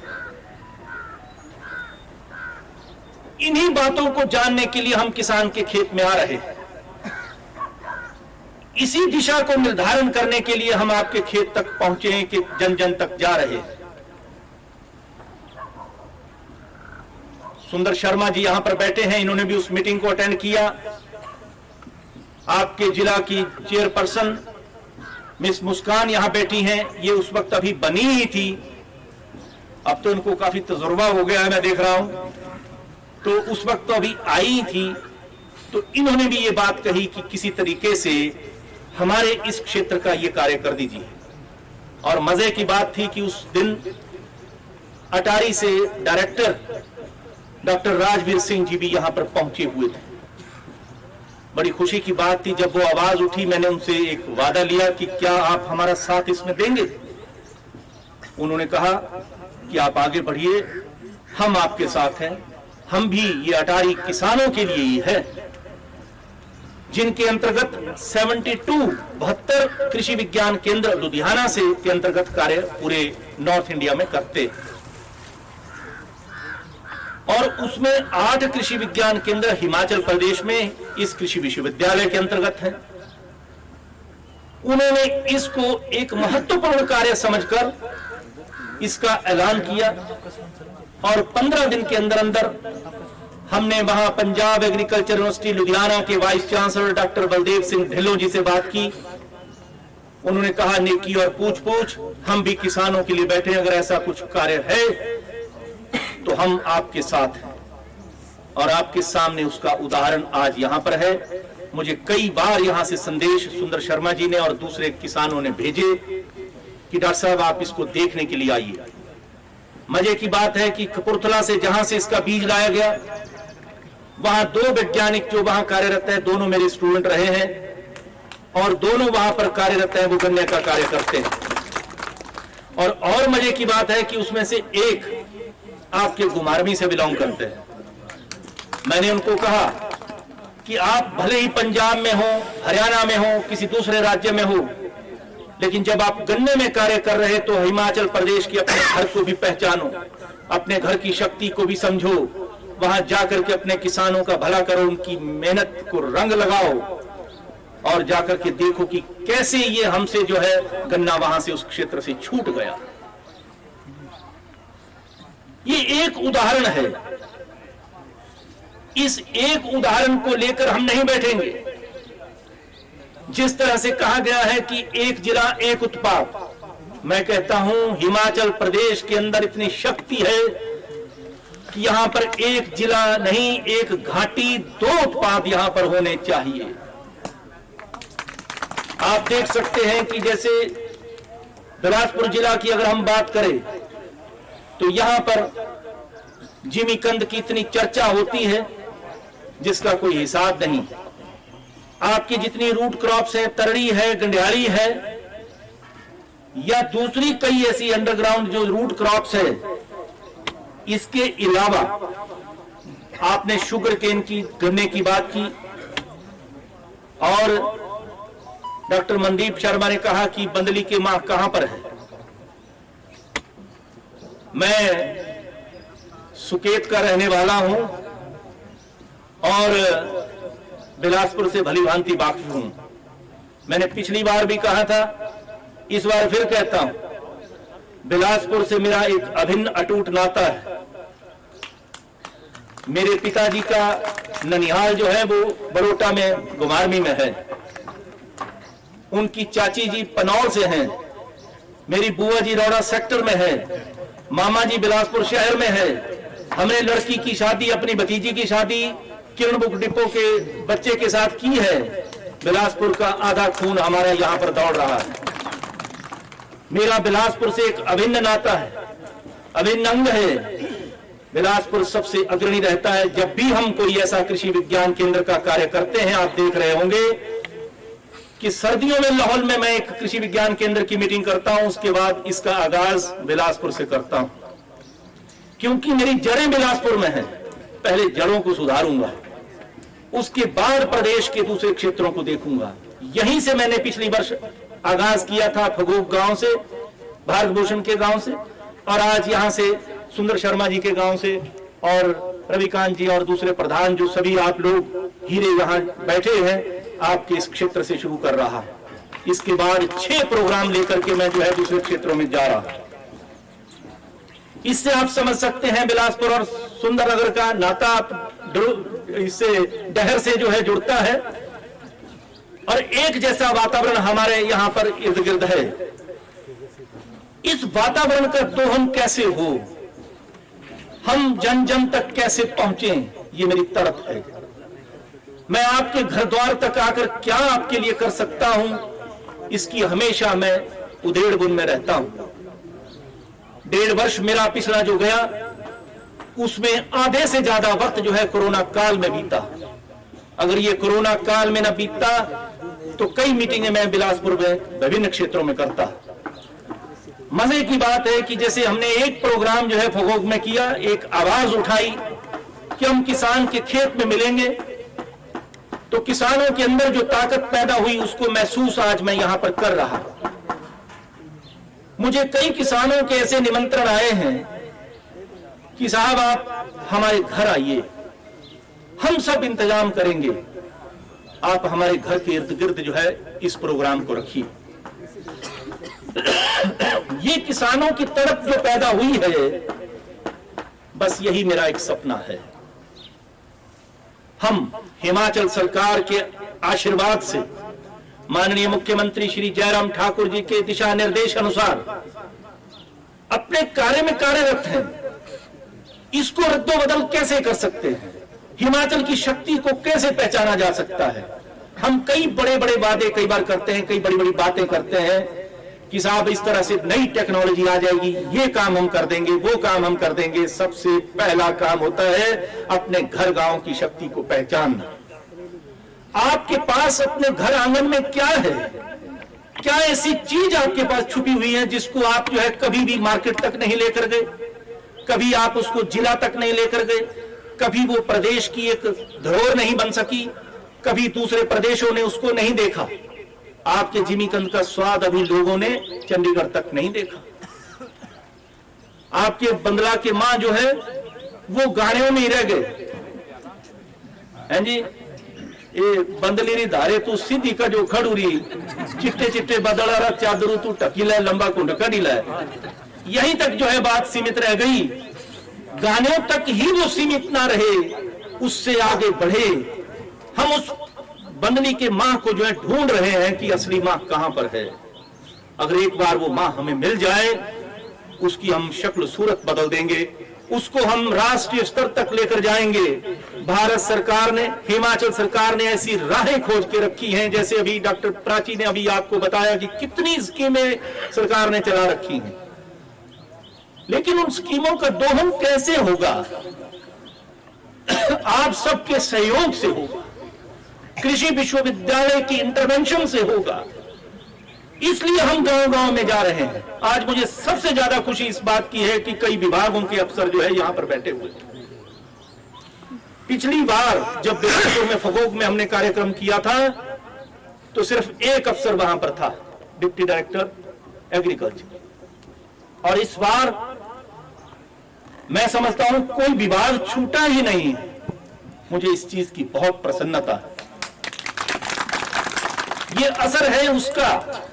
इन्हीं बातों को जानने के लिए हम किसान के खेत में आ रहे हैं। इसी दिशा को निर्धारण करने के लिए हम आपके खेत तक पहुंचे हैं कि जन जन तक जा रहे हैं। सुंदर शर्मा जी यहां पर बैठे हैं, इन्होंने भी उस मीटिंग को अटेंड किया। आपके जिला की चेयरपर्सन मिस मुस्कान यहां बैठी हैं, ये उस वक्त अभी बनी ही थी, अब तो इनको काफी तजुर्बा हो गया है मैं देख रहा हूं, तो उस वक्त तो अभी आई थी, तो इन्होंने भी ये बात कही कि किसी तरीके से हमारे इस क्षेत्र का ये कार्य कर दीजिए। और मजे की बात थी कि उस दिन अटारी से डायरेक्टर डॉक्टर राजवीर सिंह जी भी यहां पर पहुंचे हुए थे। बड़ी खुशी की बात थी जब वो आवाज उठी, मैंने उनसे एक वादा लिया कि क्या आप हमारा साथ इसमें देंगे। उन्होंने कहा कि आप आगे बढ़िए, हम आपके साथ हैं। हम भी ये अटारी किसानों के लिए ही है, जिनके अंतर्गत 72 कृषि विज्ञान केंद्र लुधियाना से के अंतर्गत कार्य पूरे नॉर्थ इंडिया में करते हैं, और उसमें 8 कृषि विज्ञान केंद्र हिमाचल प्रदेश में इस कृषि विश्वविद्यालय के अंतर्गत हैं। उन्होंने इसको एक महत्वपूर्ण कार्य समझकर इसका ऐलान किया, और 15 दिन के अंदर अंदर हमने वहां पंजाब एग्रीकल्चर यूनिवर्सिटी लुधियाना के vice chancellor doctor Baldev Singh Dhillon ji से बात की। उन्होंने कहा नेकी और पूछ पूछ, हम भी किसानों के लिए बैठे हैं, अगर ऐसा कुछ कार्य है तो हम आपके साथ हैं। और आपके सामने उसका उदाहरण आज यहां पर है। मुझे कई बार यहां से संदेश सुंदर शर्मा जी ने और दूसरे किसानों ने भेजे कि डॉक्टर साहब आप इसको देखने के लिए आइए। मजे की बात है कि कपूरथला से जहां से इसका बीज लाया गया, वहां 2 वैज्ञानिक जो वहां कार्यरत है, दोनों मेरे स्टूडेंट रहे हैं, और दोनों वहां पर कार्यरत हैं, वो गन्ने का कार्य करते हैं। और मजे की बात है कि उसमें से एक आपके गुमारवी से बिलोंग करते हैं। मैंने उनको कहा कि आप भले ही पंजाब में हो, हरियाणा में हो, किसी दूसरे राज्य में हो, लेकिन जब आप गन्ने में कार्य कर रहे तो हिमाचल प्रदेश के अपने घर को भी पहचानो, अपने घर की शक्ति को भी समझो, वहां जाकर के अपने किसानों का भला करो, उनकी मेहनत को रंग लगाओ, और जाकर के देखो कि कैसे ये हमसे जो है गन्ना वहां से उस क्षेत्र से छूट गया। ये एक उदाहरण है। इस एक उदाहरण को लेकर हम नहीं बैठेंगे। जिस तरह से कहा गया है कि एक जिला एक उत्पाद, मैं कहता हूं हिमाचल प्रदेश के अंदर इतनी शक्ति है कि यहां पर एक जिला नहीं, एक घाटी, 2 उत्पाद यहां पर होने चाहिए। आप देख सकते हैं कि जैसे बिलासपुर जिला की अगर हम बात करें तो यहां पर जिमीकंद की इतनी चर्चा होती है जिसका कोई हिसाब नहीं। आपकी जितनी रूट क्रॉप्स है, तरड़ी है, गंडियाली है, या दूसरी कई ऐसी अंडरग्राउंड जो रूट क्रॉप्स है, इसके अलावा आपने शुगर केन की, गन्ने की बात की, और डॉक्टर मनदीप शर्मा ने कहा कि बंदली के मां कहां पर है। मैं सुकेत का रहने वाला हूं और बिलासपुर से भली भांति वाकिफ हूं। मैंने पिछली बार भी कहा था, इस बार फिर कहता हूं, बिलासपुर से मेरा एक अभिन्न अटूट नाता है। मेरे पिताजी का ननिहाल जो है वो बरोटा में, गुमारवी में है। उनकी चाची जी पनौर से हैं। मेरी बुआ जी रौड़ा सेक्टर में है। मामा जी बिलासपुर शहर में है। हमने लड़की की शादी, अपनी भतीजी की शादी किरण बुक डिपो के बच्चे के साथ की है। बिलासपुर का आधा खून हमारा यहां पर दौड़ रहा है। मेरा बिलासपुर से एक अभिन्न नाता है, अभिन्न अंग है। बिलासपुर सबसे अग्रणी रहता है। जब भी हम कोई ऐसा कृषि विज्ञान केंद्र का कार्य करते हैं, आप देख रहे होंगे कि सर्दियों में लाहौल में मैं एक कृषि विज्ञान केंद्र की मीटिंग करता हूं, उसके बाद इसका आगाज बिलासपुर से करता हूं, क्योंकि मेरी जड़ें बिलासपुर में हैं। पहले जड़ों को सुधारूंगा, उसके बाद प्रदेश के दूसरे क्षेत्रों को देखूंगा। यहीं से मैंने पिछली वर्ष आगाज किया था, फगूक गांव से, भारत भूषण के गांव से, और आज यहां से सुंदर शर्मा जी के गांव से, और रविकांत जी और दूसरे प्रधान, जो सभी आप लोग हीरे यहां बैठे हैं, आपके इस क्षेत्र से शुरू कर रहा है। इसके बाद 6 प्रोग्राम लेकर के मैं जो है दूसरे क्षेत्रों में जा रहा हूं। इससे आप समझ सकते हैं बिलासपुर और सुंदरनगर का नाता, इससे डहर से जो है जुड़ता है। और एक जैसा वातावरण हमारे यहां पर इर्द गिर्द है। इस वातावरण का दोहन कैसे हो, हम जन जन तक कैसे पहुंचे, ये मेरी तड़प है। मैं आपके घर द्वार तक आकर क्या आपके लिए कर सकता हूं, इसकी हमेशा मैं उधेड़-बुन में रहता हूं। 1.5 वर्ष मेरा पिछला जो गया, उसमें आधे से ज्यादा वक्त जो है कोरोना काल में बीता। अगर ये कोरोना काल में न बीतता तो कई मीटिंगें मैं बिलासपुर में विभिन्न क्षेत्रों में करता। मजे की बात है कि जैसे हमने एक प्रोग्राम जो है फगोग में किया, एक आवाज उठाई कि हम किसान के खेत में मिलेंगे, तो किसानों के अंदर जो ताकत पैदा हुई उसको महसूस आज मैं यहां पर कर रहा। मुझे कई किसानों के ऐसे निमंत्रण आए हैं कि साहब आप हमारे घर आइए, हम सब इंतजाम करेंगे, आप हमारे घर के इर्द गिर्द जो है इस प्रोग्राम को रखिए। ये किसानों की तड़प जो पैदा हुई है, बस यही मेरा एक सपना है। हम हिमाचल सरकार के आशीर्वाद से, माननीय मुख्यमंत्री श्री जयराम ठाकुर जी के दिशा निर्देश अनुसार अपने कार्य में कार्यरत हैं। इसको रद्दोबदल कैसे कर सकते हैं, हिमाचल की शक्ति को कैसे पहचाना जा सकता है। हम कई बड़े बड़े वादे कई बार करते हैं, कई बड़ी बड़ी बातें करते हैं कि साहब इस तरह से नई टेक्नोलॉजी आ जाएगी, ये काम हम कर देंगे, वो काम हम कर देंगे। सबसे पहला काम होता है अपने घर गांव की शक्ति को पहचानना। आपके पास अपने घर आंगन में क्या है, क्या ऐसी चीज आपके पास छुपी हुई है जिसको आप जो है कभी भी मार्केट तक नहीं लेकर गए, कभी आप उसको जिला तक नहीं लेकर गए, कभी वो प्रदेश की एक धरोहर नहीं बन सकी, कभी दूसरे प्रदेशों ने उसको नहीं देखा। आपके जिमीकंद का स्वाद अभी लोगों ने चंडीगढ़ तक नहीं देखा। आपके बंदला के मां जो है वो गाड़ियों में ही रह गए हैं जी। ये बंदलेरी धारे तू सीधी का जो खड़ूरी चिट्टे चिट्टे बदला चादरू तू टकीला लंबा कुंड कड़ीला, यहीं तक जो है बात सीमित रह गई। गाने तक ही वो सीमित ना रहे, उससे आगे बढ़े। हम उस बंदली के मां को जो है ढूंढ रहे हैं कि असली मां कहां पर है। अगर एक बार वो मां हमें मिल जाए, उसकी हम शक्ल सूरत बदल देंगे, उसको हम राष्ट्रीय स्तर तक लेकर जाएंगे। भारत सरकार ने, हिमाचल सरकार ने ऐसी राहें खोज के रखी हैं, जैसे अभी डॉक्टर प्राची ने अभी आपको बताया कि कितनी स्कीमें सरकार ने चला रखी हैं। लेकिन उन स्कीमों का दोहन कैसे होगा? आप सबके सहयोग से होगा, कृषि विश्वविद्यालय की इंटरवेंशन से होगा। इसलिए हम गांव गांव में जा रहे हैं। आज मुझे सबसे ज्यादा खुशी इस बात की है कि कई विभागों के अफसर जो है यहां पर बैठे हुए हैं। पिछली बार जब बिलासपुर में फगोग में हमने कार्यक्रम किया था तो सिर्फ एक अफसर वहां पर था, डिप्टी डायरेक्टर एग्रीकल्चर, और इस बार मैं समझता हूं कोई विभाग छूटा ही नहीं है। मुझे इस चीज की बहुत प्रसन्नता है। ये असर है उसका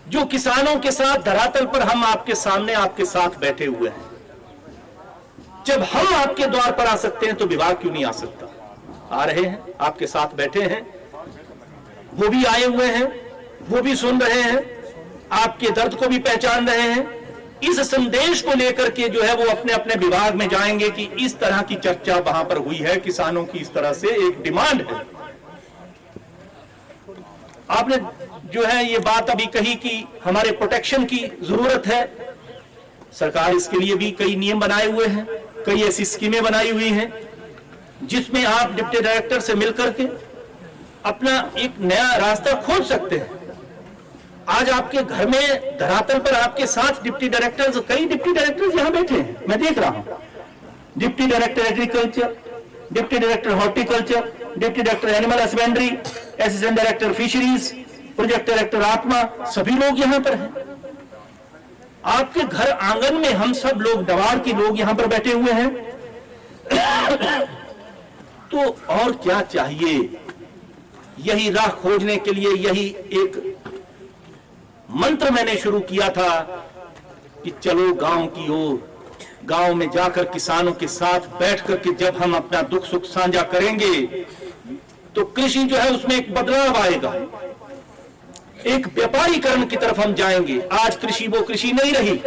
जो किसानों के साथ धरातल पर हम आपके सामने आपके साथ बैठे हुए हैं। जब हम आपके द्वार पर आ सकते हैं तो विभाग क्यों नहीं आ सकता? आ रहे हैं, आपके साथ बैठे हैं, वो भी आए हुए हैं, वो भी सुन रहे हैं, आपके दर्द को भी पहचान रहे हैं। इस संदेश को लेकर के जो है वो अपने अपने विभाग में जाएंगे कि इस तरह की चर्चा वहां पर हुई है, किसानों की इस तरह से एक डिमांड है। आपने जो है ये बात अभी कही कि हमारे प्रोटेक्शन की जरूरत है। सरकार इसके लिए भी कई नियम बनाए हुए हैं, कई ऐसी स्कीमें बनाई हुई हैं जिसमें आप डिप्टी डायरेक्टर से मिलकर के अपना एक नया रास्ता खोज सकते हैं। आज आपके घर में धरातल पर आपके साथ डिप्टी डायरेक्टर्स, कई डिप्टी डायरेक्टर्स यहां बैठे हैं, मैं देख रहा हूं। Deputy director agriculture, deputy director horticulture, deputy director animal husbandry, assistant director fisheries, project director आत्मा, सभी लोग यहां पर हैं। आपके घर आंगन में हम सब लोग, दवार के लोग यहां पर बैठे हुए हैं। तो और क्या चाहिए? यही राह खोजने के लिए यही एक मंत्र मैंने शुरू किया था कि चलो गांव की ओर। गांव में जाकर किसानों के साथ बैठ करके जब हम अपना दुख सुख साझा करेंगे तो कृषि जो है उसमें एक बदलाव आएगा, एक व्यापारीकरण की तरफ हम जाएंगे। आज कृषि वो कृषि नहीं रही।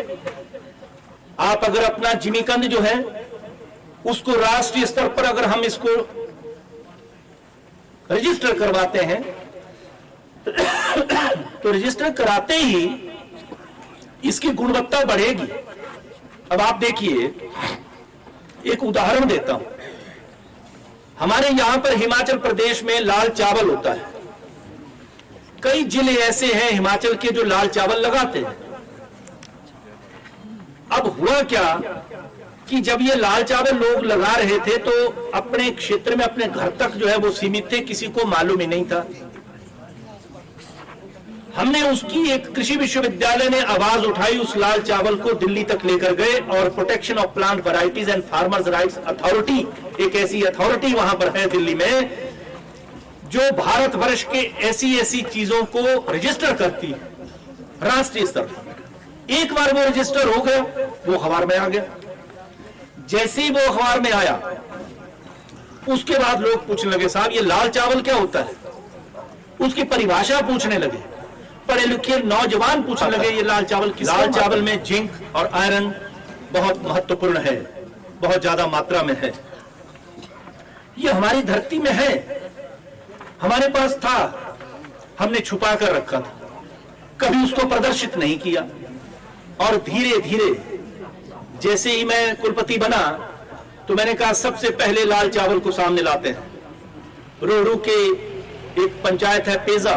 आप अगर अपना जिमीकंद जो है उसको राष्ट्रीय स्तर पर अगर हम इसको रजिस्टर करवाते हैं तो रजिस्टर कराते ही इसकी गुणवत्ता बढ़ेगी। अब आप देखिए, एक उदाहरण देता हूं। हमारे यहां पर हिमाचल प्रदेश में लाल चावल होता है। कई जिले ऐसे हैं हिमाचल के जो लाल चावल लगाते हैं। अब हुआ क्या कि जब ये लाल चावल लोग लगा रहे थे तो अपने क्षेत्र में अपने घर तक जो है वो सीमित थे, किसी को मालूम ही नहीं था। हमने उसकी एक कृषि विश्वविद्यालय ने आवाज उठाई, उस लाल चावल को दिल्ली तक लेकर गए और protection of plant varieties and farmers rights authority, एक ऐसी अथॉरिटी वहां पर है दिल्ली में जो भारतवर्ष के ऐसी चीजों को रजिस्टर करती है राष्ट्रीय स्तर पर। एक बार वो रजिस्टर हो गया, वो अखबार में आ गया। जैसे ही वो अखबार में आया उसके बाद लोग पूछने लगे, साहब ये लाल चावल क्या होता है? उसकी परिभाषा पूछने लगे। पढ़े लिखे नौजवान पूछने लगे ये लाल चावल किस? लाल चावल में जिंक और आयरन बहुत महत्वपूर्ण है, बहुत ज्यादा मात्रा में है। ये हमारी धरती में है, हमारे पास था, हमने छुपा कर रखा था, कभी उसको प्रदर्शित नहीं किया। और धीरे धीरे जैसे ही मैं कुलपति बना तो मैंने कहा सबसे पहले लाल चावल को सामने लाते हैं। रोहड़ू के एक पंचायत है पेजा,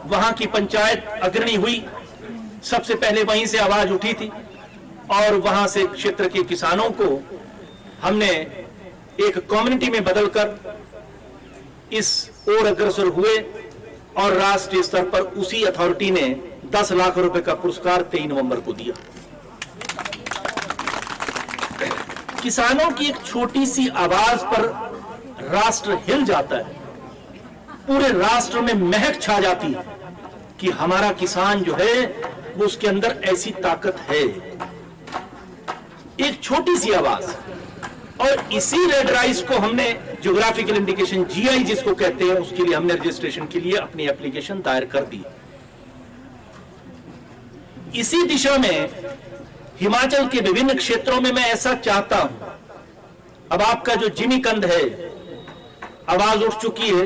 वहां की पंचायत अग्रणी हुई, सबसे पहले वहीं से आवाज उठी थी और वहां से क्षेत्र के किसानों को हमने एक कम्युनिटी में बदलकर इस ओर अग्रसर हुए और राष्ट्रीय स्तर पर उसी अथॉरिटी ने 10 लाख रुपए का पुरस्कार 23 नवंबर को दिया। किसानों की एक छोटी सी आवाज पर राष्ट्र हिल जाता है, पूरे राष्ट्र में महक छा जाती है कि हमारा किसान जो है वो उसके अंदर ऐसी ताकत है। एक छोटी सी आवाज। और इसी रेड राइस को हमने ज्योग्राफिकल इंडिकेशन जीआई जिसको कहते हैं, उसके लिए हमने रजिस्ट्रेशन के लिए अपनी एप्लीकेशन दायर कर दी। इसी दिशा में हिमाचल के विभिन्न क्षेत्रों में मैं ऐसा चाहता हूं। अब आपका जो जिमीकंद है, आवाज उठ चुकी है,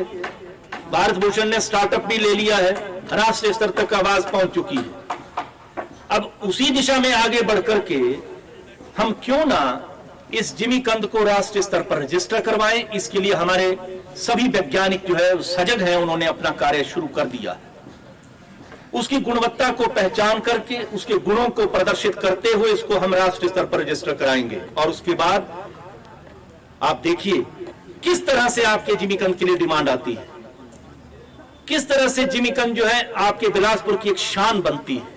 भारत भूषण ने स्टार्टअप भी ले लिया है, राष्ट्रीय स्तर तक आवाज पहुंच चुकी है। अब उसी दिशा में आगे बढ़कर के हम क्यों ना इस जिमीकंद को राष्ट्रीय स्तर पर रजिस्टर करवाएं। इसके लिए हमारे सभी वैज्ञानिक जो है सजग हैं, उन्होंने अपना कार्य शुरू कर दिया है। उसकी गुणवत्ता को पहचान करके उसके गुणों को प्रदर्शित करते हुए इसको हम राष्ट्रीय स्तर पर रजिस्टर कराएंगे। और उसके बाद आप देखिए किस तरह से आपके जिमीकंद के लिए डिमांड आती है, किस तरह से जिमीकंद जो है आपके बिलासपुर की एक शान बनती है।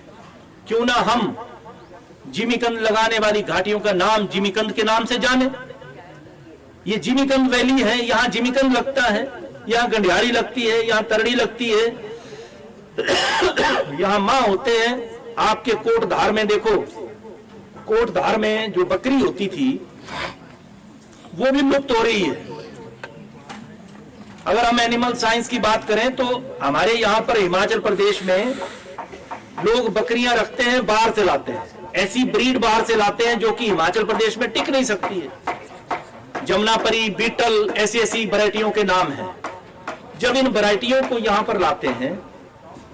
क्यों ना हम जिमीकंद लगाने वाली घाटियों का नाम जिमीकंद के नाम से जाने। ये जिमीकंद वैली है, यहां जिमीकंद लगता है, यहां गंडियारी लगती है, यहां तरड़ी लगती है, यहां मां होते हैं। आपके कोटधार में देखो, कोटधार में जो बकरी होती थी वो भी लुप्त हो रही है। अगर हम एनिमल साइंस की बात करें तो हमारे यहां पर हिमाचल प्रदेश में लोग बकरियां रखते हैं, बाहर से लाते हैं, ऐसी ब्रीड बाहर से लाते हैं जो कि हिमाचल प्रदेश में टिक नहीं सकती है। जमुनापरी, बीटल, ऐसी वैरायटियों के नाम हैं। जब इन वैरायटियों को यहां पर लाते हैं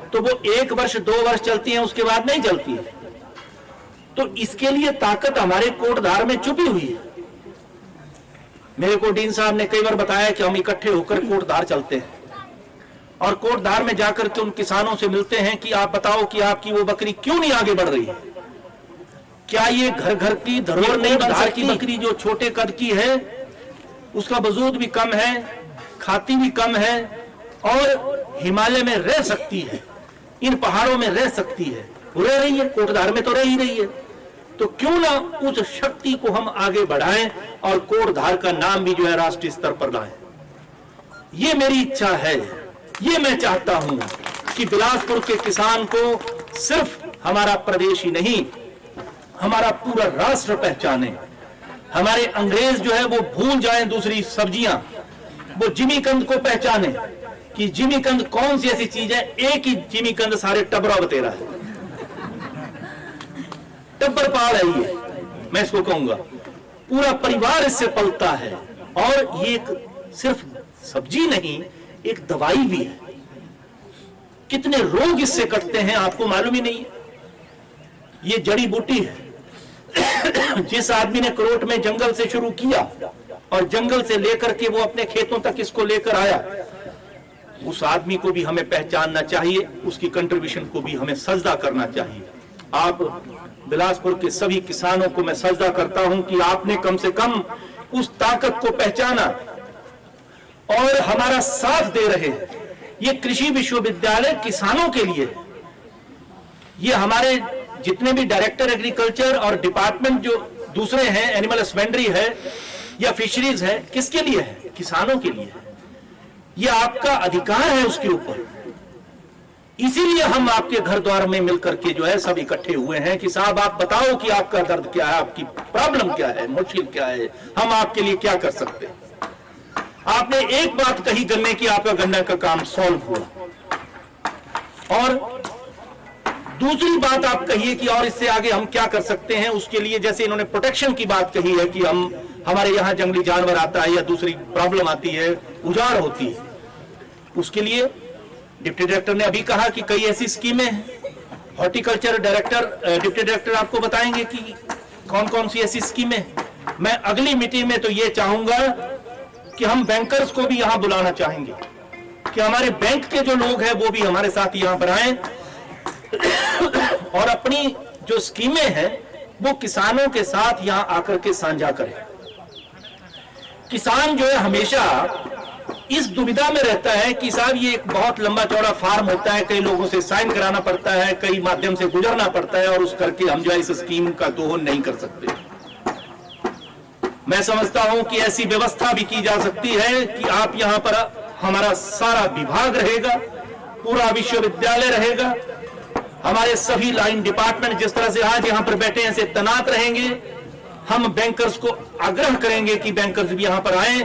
तो वो 1 वर्ष 2 वर्ष चलती हैं, उसके बाद नहीं चलती है। तो इसके लिए ताकत हमारे कोटधार में छुपी हुई है। मेरे को डीन साहब ने कई बार बताया कि हम इकट्ठे होकर कोटधार चलते हैं और कोटधार में जाकर के उन किसानों से मिलते हैं कि आप बताओ कि आपकी वो बकरी क्यों नहीं आगे बढ़ रही है। क्या ये घर घर की धरोहर नहीं बन सकती? बकरी जो छोटे कद की है उसका वजूद भी कम है, खाती भी कम है और हिमालय में रह सकती है, इन पहाड़ों में रह सकती है, रह रही है, कोटधार में तो रह ही रही है। तो क्यों ना उस शक्ति को हम आगे बढ़ाएं और कोटधार का नाम भी जो है राष्ट्रीय स्तर पर लाएं। ये मेरी इच्छा है, ये मैं चाहता हूं कि बिलासपुर के किसान को सिर्फ हमारा प्रदेश ही नहीं, हमारा पूरा राष्ट्र पहचाने। हमारे अंग्रेज जो है वो भूल जाएं दूसरी सब्जियां, वो जिमीकंद को पहचाने कि जिमीकंद कौन सी ऐसी चीज है। एक ही जिमीकंद सारे टबरा बतेरा है, टब्बर पाल है ये, मैं इसको कहूंगा। पूरा परिवार इससे पलता है और ये एक सिर्फ सब्जी नहीं, एक दवाई भी है। कितने रोग इससे कटते हैं आपको मालूम ही नहीं है। ये जड़ी बूटी है। जिस आदमी ने करोट में जंगल से शुरू किया और जंगल से लेकर के वो अपने खेतों तक इसको लेकर आया, उस आदमी को भी हमें पहचानना चाहिए, उसकी कंट्रीब्यूशन को भी हमें सजदा करना चाहिए। आप बिलासपुर के सभी किसानों को मैं सजदा करता हूं कि आपने कम से कम उस ताकत को पहचाना और हमारा साथ दे रहे हैं। ये कृषि विश्वविद्यालय किसानों के लिए, ये हमारे जितने भी डायरेक्टर एग्रीकल्चर और डिपार्टमेंट जो दूसरे हैं, एनिमल हस्बेंड्री है या फिशरीज है, किसके लिए है? किसानों के लिए। ये आपका अधिकार है उसके ऊपर। इसीलिए हम आपके घर द्वार में मिलकर के जो है सब इकट्ठे हुए हैं कि साहब आप बताओ कि आपका दर्द क्या है, आपकी प्रॉब्लम क्या है, मुश्किल क्या है, हम आपके लिए क्या कर सकते हैं। आपने एक बात कही गन्ने की, आपका गन्ना का काम सॉल्व हुआ। और दूसरी बात आप कहिए कि और इससे आगे हम क्या कर सकते हैं उसके लिए। जैसे इन्होंने प्रोटेक्शन की बात कही है कि हम हमारे यहां जंगली जानवर आता है या दूसरी प्रॉब्लम आती है, उजाड़ होती है, उसके लिए डिप्टी डायरेक्टर ने अभी कहा कि कई ऐसी स्कीमें हैं। हॉर्टिकल्चर डायरेक्टर, डिप्टी डायरेक्टर आपको बताएंगे कि कौन कौन सी ऐसी स्कीमें। मैं अगली मीटिंग में तो ये चाहूंगा कि हम बैंकर्स को भी यहां बुलाना चाहेंगे कि हमारे बैंक के जो लोग हैं वो भी हमारे साथ यहां पर आए और अपनी जो स्कीमें हैं वो किसानों के साथ यहां आकर के साझा करें। किसान जो है हमेशा इस दुविधा में रहता है कि साहब ये एक बहुत लंबा चौड़ा फार्म होता है, कई लोगों से साइन कराना पड़ता है, कई माध्यम से गुजरना पड़ता है और उस करके हम जो है इस स्कीम का दोहन नहीं कर सकते। मैं समझता हूं कि ऐसी व्यवस्था भी की जा सकती है कि आप यहां पर, हमारा सारा विभाग रहेगा, पूरा विश्वविद्यालय रहेगा, हमारे सभी लाइन डिपार्टमेंट जिस तरह से आज यहां पर बैठे हैं से तैनात रहेंगे। हम बैंकर्स को आग्रह करेंगे कि बैंकर्स भी यहां पर आए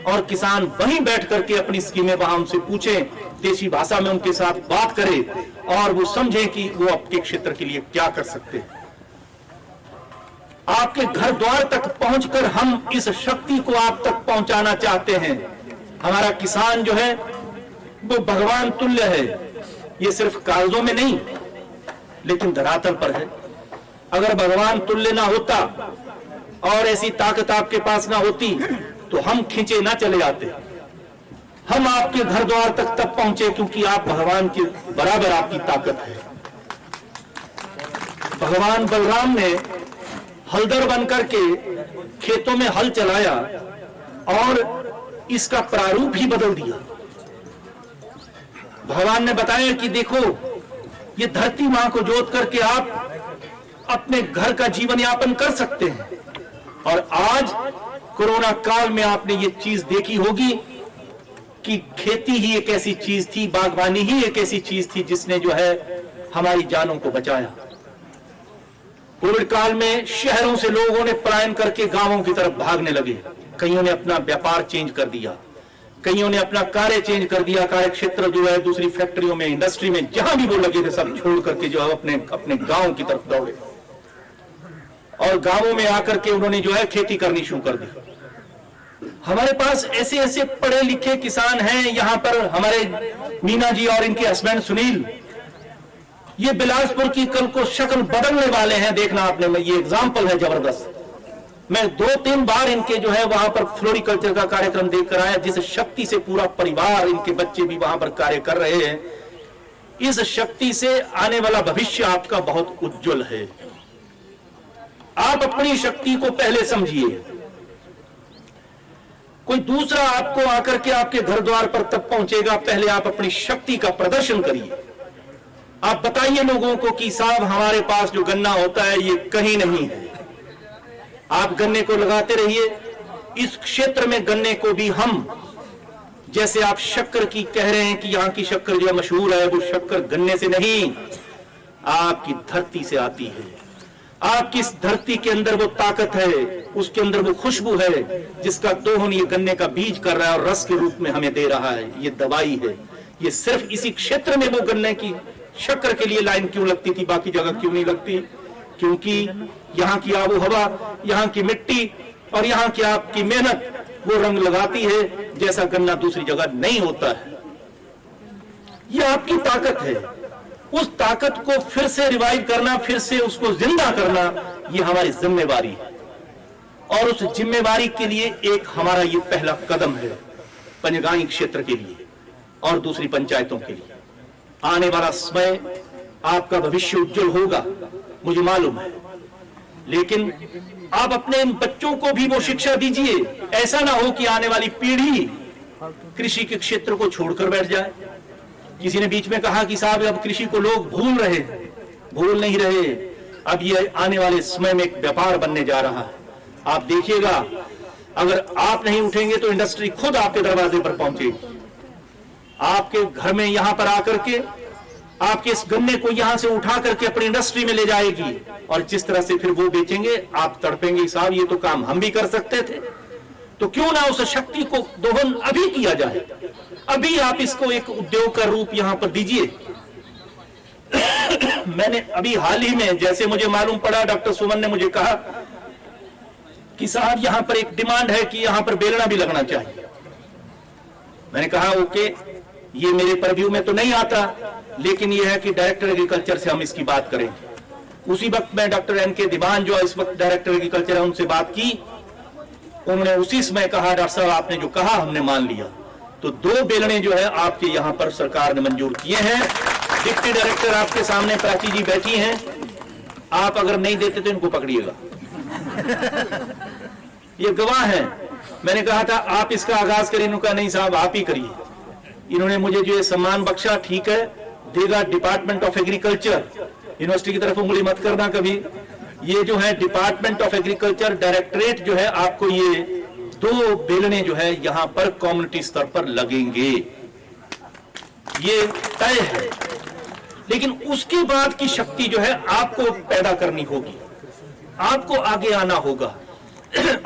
और किसान वहीं बैठ करके अपनी स्कीमें वहां उनसे पूछें, देशी भाषा में उनके साथ बात करें और वो समझें कि वो आपके क्षेत्र के लिए क्या कर सकते हैं। आपके घर द्वार तक पहुंचकर हम इस शक्ति को आप तक पहुंचाना चाहते हैं। हमारा किसान जो है वो भगवान तुल्य है, ये सिर्फ कागजों में नहीं लेकिन धरातल पर है। अगर भगवान तुल्य ना होता और ऐसी ताकत आपके पास ना होती तो हम खींचे ना चले जाते। हम आपके घर द्वार तक तब पहुंचे क्योंकि आप भगवान के बराबर आपकी ताकत है। भगवान बलराम ने हलदर बनकर के खेतों में हल चलाया और इसका प्रारूप ही बदल दिया। भगवान ने बताया कि देखो ये धरती मां को जोत करके आप अपने घर का जीवन यापन कर सकते हैं। और आज कोरोना काल में आपने ये चीज देखी होगी कि खेती ही एक ऐसी चीज थी, बागवानी ही एक ऐसी चीज थी जिसने जो है हमारी जानों को बचाया। कोविड काल में शहरों से लोगों ने पलायन करके गांवों की तरफ भागने लगे। कईयों ने अपना व्यापार चेंज कर दिया, कईयों ने अपना कार्य चेंज कर दिया, कार्य क्षेत्र जो है दूसरी फैक्ट्रियों में, इंडस्ट्री में, जहां भी वो लगे थे सब छोड़ करके जो है अपने गांव की तरफ दौड़े और गांवों में आकर के उन्होंने जो है खेती करनी शुरू कर दी। हमारे पास ऐसे ऐसे पढ़े लिखे किसान हैं यहाँ पर, हमारे मीना जी और इनके हस्बैंड सुनील, ये बिलासपुर की कल को शक्ल बदलने वाले हैं। देखना आपने, में ये एग्जाम्पल है जबरदस्त। मैं 2-3 बार इनके जो है वहां पर फ्लोरिकल्चर का कार्यक्रम देखकर आया, जिस शक्ति से पूरा परिवार, इनके बच्चे भी वहां पर कार्य कर रहे हैं। इस शक्ति से आने वाला भविष्य आपका बहुत उज्जवल है। आप अपनी शक्ति को पहले समझिए। कोई दूसरा आपको आकर के आपके घर द्वार पर तब पहुंचेगा, पहले आप अपनी शक्ति का प्रदर्शन करिए। आप बताइए लोगों को कि साहब हमारे पास जो गन्ना होता है ये कहीं नहीं है। आप गन्ने को लगाते रहिए। इस क्षेत्र में गन्ने को भी हम, जैसे आप शक्कर की कह रहे हैं कि यहां की शक्कर जो मशहूर है, वो शक्कर गन्ने से नहीं आपकी धरती से आती है। आपकी इस धरती के अंदर वो ताकत है, उसके अंदर वो खुशबू है जिसका दोहन ये गन्ने का बीज कर रहा है और रस के रूप में हमें दे रहा है। ये दवाई है। ये सिर्फ इसी क्षेत्र में वो गन्ने की शक्कर के लिए लाइन क्यों लगती थी, बाकी जगह क्यों नहीं लगती? क्योंकि यहाँ की आबो हवा, यहाँ की मिट्टी और यहाँ की आपकी मेहनत वो रंग लगाती है जैसा गन्ना दूसरी जगह नहीं होता है। ये आपकी ताकत है। उस ताकत को फिर से रिवाइव करना, फिर से उसको जिंदा करना, ये हमारी जिम्मेवारी है। और उस जिम्मेवारी के लिए एक हमारा ये पहला कदम है पंजगाई क्षेत्र के लिए और दूसरी पंचायतों के लिए। आने वाला समय आपका भविष्य उज्जवल होगा, मुझे मालूम है, लेकिन आप अपने इन बच्चों को भी वो शिक्षा दीजिए। ऐसा ना हो कि आने वाली पीढ़ी कृषि के क्षेत्र को छोड़कर बैठ जाए। किसी ने बीच में कहा कि साहब अब कृषि को लोग भूल नहीं रहे। अब ये आने वाले समय में एक व्यापार बनने जा रहा है। आप देखिएगा, अगर आप नहीं उठेंगे तो इंडस्ट्री खुद आपके दरवाजे पर पहुंचेगी, आपके घर में यहां पर आकर के आपके इस गन्ने को यहां से उठा करके अपनी इंडस्ट्री में ले जाएगी और जिस तरह से फिर वो बेचेंगे आप तड़पेंगे, साहब ये तो काम हम भी कर सकते थे। तो क्यों ना उस शक्ति को दोहन अभी किया जाए, अभी आप इसको एक उद्योग का रूप यहां पर दीजिए। मैंने अभी हाल ही में, जैसे मुझे मालूम पड़ा, डॉक्टर सुमन ने मुझे कहा कि साहब यहां पर एक डिमांड है कि यहां पर बेलना भी लगना चाहिए। मैंने कहा ओके, ये मेरे परव्यू में तो नहीं आता, लेकिन ये है कि डायरेक्टर एग्रीकल्चर से हम इसकी बात करेंगे। उसी वक्त मैं डॉक्टर एन.के. दीवान जो इस वक्त डायरेक्टर एग्रीकल्चर है उनसे बात की। उन्होंने उसी समय कहा डॉक्टर साहब आपने जो कहा हमने मान लिया। तो 2 बेलने जो है आपके यहां पर सरकार ने मंजूर किए हैं। डिप्टी डायरेक्टर आपके सामने प्राची जी बैठी हैं, आप अगर नहीं देते तो इनको पकड़िएगा, ये गवाह है। मैंने कहा था आप इसका आगाज करिए, इन्होंने कहा नहीं साहब आप ही करिए। इन्होंने मुझे जो ये सम्मान बख्शा, ठीक है देगा डिपार्टमेंट ऑफ एग्रीकल्चर, यूनिवर्सिटी की तरफ उंगली मत करना कभी। ये जो है डिपार्टमेंट ऑफ एग्रीकल्चर डायरेक्टरेट जो है आपको ये 2 बेलने जो है यहां पर कम्युनिटी स्तर पर लगेंगे, ये तय है। लेकिन उसके बाद की शक्ति जो है आपको पैदा करनी होगी, आपको आगे आना होगा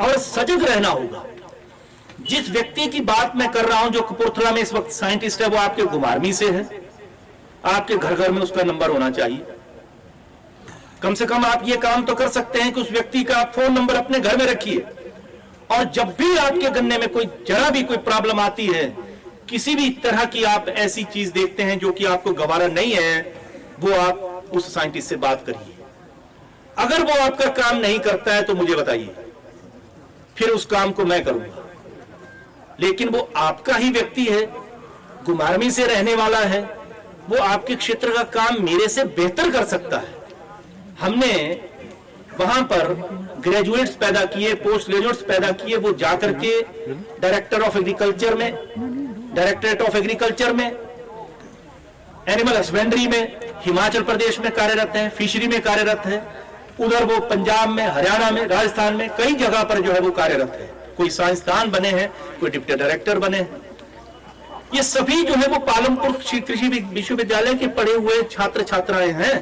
और सजग रहना होगा। जिस व्यक्ति की बात मैं कर रहा हूं जो कपूरथला में इस वक्त साइंटिस्ट है, वो आपके गुमारमी से है। आपके घर घर में उसका नंबर होना चाहिए। कम से कम आप ये काम तो कर सकते हैं कि उस व्यक्ति का फोन नंबर अपने घर में रखिए, और जब भी आपके गन्ने में कोई जरा भी कोई प्रॉब्लम आती है, किसी भी तरह की आप ऐसी चीज देखते हैं जो कि आपको गवारा नहीं है, वो आप उस साइंटिस्ट से बात करिए। अगर वो आपका काम नहीं करता है तो मुझे बताइए, फिर उस काम को मैं करूंगा। लेकिन वो आपका ही व्यक्ति है, गुमारमी से रहने वाला है, वो आपके क्षेत्र का काम मेरे से बेहतर कर सकता है। हमने वहां पर ग्रेजुएट्स पैदा किए, पोस्ट ग्रेजुएट्स पैदा किए, वो जाकर के डायरेक्टर ऑफ एग्रीकल्चर में, डायरेक्टरेट ऑफ एग्रीकल्चर में, एनिमल हस्बेंड्री में हिमाचल प्रदेश में कार्यरत हैं, फिशरी में कार्यरत है, उधर वो पंजाब में, हरियाणा में, राजस्थान में कई जगह पर जो है वो कार्यरत है। कोई साइंसदान बने हैं, कोई डिप्टी डायरेक्टर बने हैं। ये सभी जो है वो पालमपुर कृषि विश्वविद्यालय के पढ़े हुए छात्र छात्राएं हैं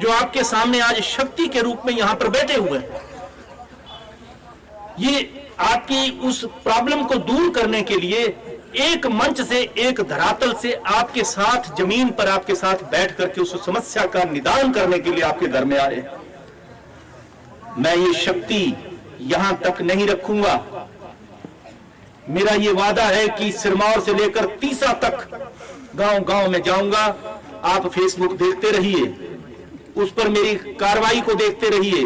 जो आपके सामने आज शक्ति के रूप में यहां पर बैठे हुए हैं। ये आपकी उस प्रॉब्लम को दूर करने के लिए एक मंच से, एक धरातल से आपके साथ, जमीन पर आपके साथ बैठ करके उस समस्या का निदान करने के लिए आपके घर में आए। मैं ये शक्ति यहां तक नहीं रखूंगा। मेरा ये वादा है कि सिरमौर से लेकर तीसा तक गांव गांव में जाऊंगा। आप फेसबुक देखते रहिए, उस पर मेरी कार्रवाई को देखते रहिए।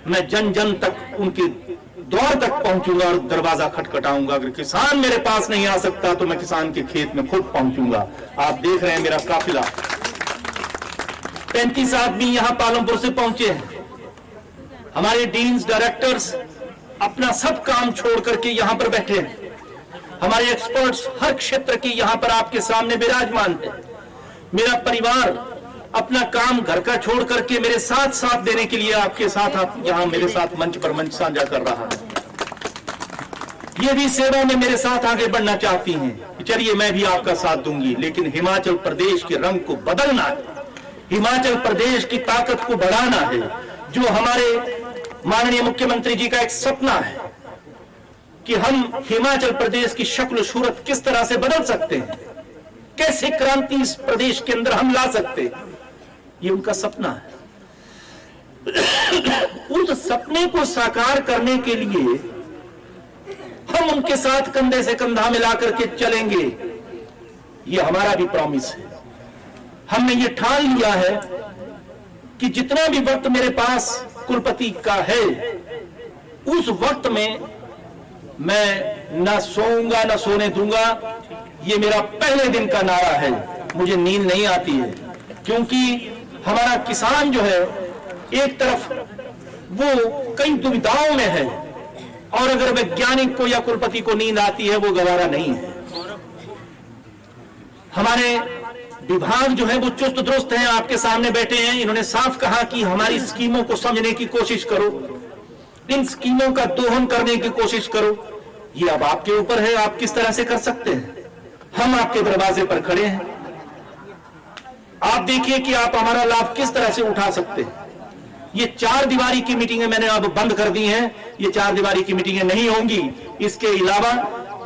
मैं जन जन तक, उनके द्वार तक पहुंचूंगा और दरवाजा खटखटाऊंगा। अगर किसान मेरे पास नहीं आ सकता तो मैं किसान के खेत में खुद पहुंचूंगा। आप देख रहे हैं मेरा काफिला, 35 आदमी यहां पालमपुर से पहुंचे हैं। हमारे डीन्स, डायरेक्टर्स अपना सब काम छोड़ करके यहां पर बैठे हैं। हमारे एक्सपर्ट्स हर क्षेत्र के यहां पर आपके सामने विराजमान हैं। मेरा परिवार अपना काम घर का छोड़ करके मेरे साथ साथ देने के लिए आपके साथ, आप यहां मेरे साथ मंच पर मंच साझा कर रहा है। ये भी सेवा में मेरे साथ आगे बढ़ना चाहती हैं, चलिए मैं भी आपका साथ दूंगी। लेकिन हिमाचल प्रदेश के रंग को बदलना है, हिमाचल प्रदेश की ताकत को बढ़ाना है, जो हमारे माननीय मुख्यमंत्री जी का एक सपना है कि हम हिमाचल प्रदेश की शक्ल सूरत किस तरह से बदल सकते हैं, कैसे क्रांति इस प्रदेश के अंदर हम ला सकते हैं, ये उनका सपना है। उस सपने को साकार करने के लिए हम उनके साथ कंधे से कंधा मिलाकर के चलेंगे, ये हमारा भी प्रॉमिस है। हमने ये ठान लिया है कि जितना भी वक्त मेरे पास कुलपति का है, उस वक्त में मैं ना सोऊंगा ना सोने दूंगा। ये मेरा पहले दिन का नारा है। मुझे नींद नहीं आती है, क्योंकि हमारा किसान जो है एक तरफ वो कई दुविधाओं में है, और अगर वैज्ञानिक को या कुलपति को नींद आती है वो गवारा नहीं है। हमारे विभाग जो है वो चुस्त दुरुस्त हैं, आपके सामने बैठे हैं। इन्होंने साफ कहा कि हमारी स्कीमों को समझने की कोशिश करो, इन स्कीमों का दोहन करने की कोशिश करो। ये अब आपके ऊपर है, आप किस तरह से कर सकते हैं। हम आपके दरवाजे पर खड़े हैं, आप देखिए कि आप हमारा लाभ किस तरह से उठा सकते हैं। ये 4 दीवारी की मीटिंगें मैंने अब बंद कर दी हैं, ये 4 दीवारी की मीटिंगें नहीं होंगी। इसके अलावा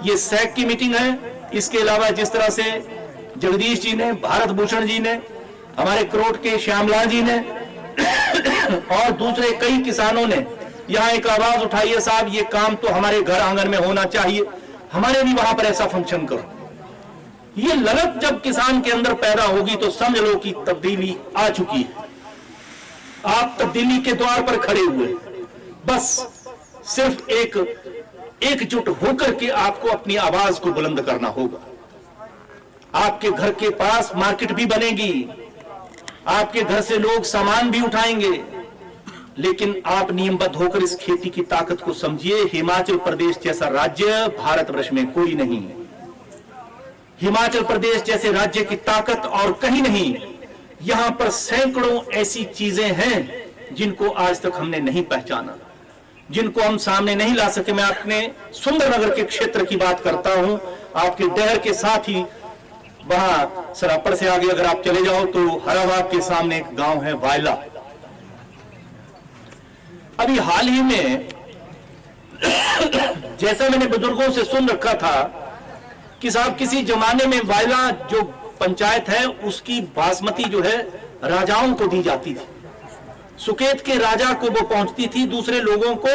ये सैक की मीटिंग है, इसके अलावा जिस तरह से जगदीश जी ने, भारत भूषण जी ने, हमारे करोट के श्यामलाल जी ने और दूसरे कई किसानों ने यहां एक आवाज उठाई है, साहब ये काम तो हमारे घर आंगन में होना चाहिए, हमारे भी वहां पर ऐसा फंक्शन करो। ये ललक जब किसान के अंदर पैदा होगी तो समझ लो कि तब्दीली आ चुकी है। आप तब्दीली के द्वार पर खड़े हुए, बस सिर्फ एकजुट होकर के आपको अपनी आवाज को बुलंद करना होगा। आपके घर के पास मार्केट भी बनेगी, आपके घर से लोग सामान भी उठाएंगे, लेकिन आप नियमबद्ध होकर इस खेती की ताकत को समझिए। हिमाचल प्रदेश जैसा राज्य भारतवर्ष में कोई नहीं है। हिमाचल प्रदेश जैसे राज्य की ताकत और कहीं नहीं। यहां पर सैकड़ों ऐसी चीजें हैं जिनको आज तक हमने नहीं पहचाना, जिनको हम सामने नहीं ला सके। मैं अपने सुंदरनगर के क्षेत्र की बात करता हूं, आपके डहर के साथ ही वहां सरापड़ से आगे अगर आप चले जाओ तो हराबाद के सामने एक गांव है वायला। अभी हाल ही में जैसा मैंने बुजुर्गों से सुन रखा था कि साहब किसी जमाने में वायला जो पंचायत है उसकी बासमती जो है राजाओं को दी जाती थी, सुकेत के राजा को वो पहुंचती थी, दूसरे लोगों को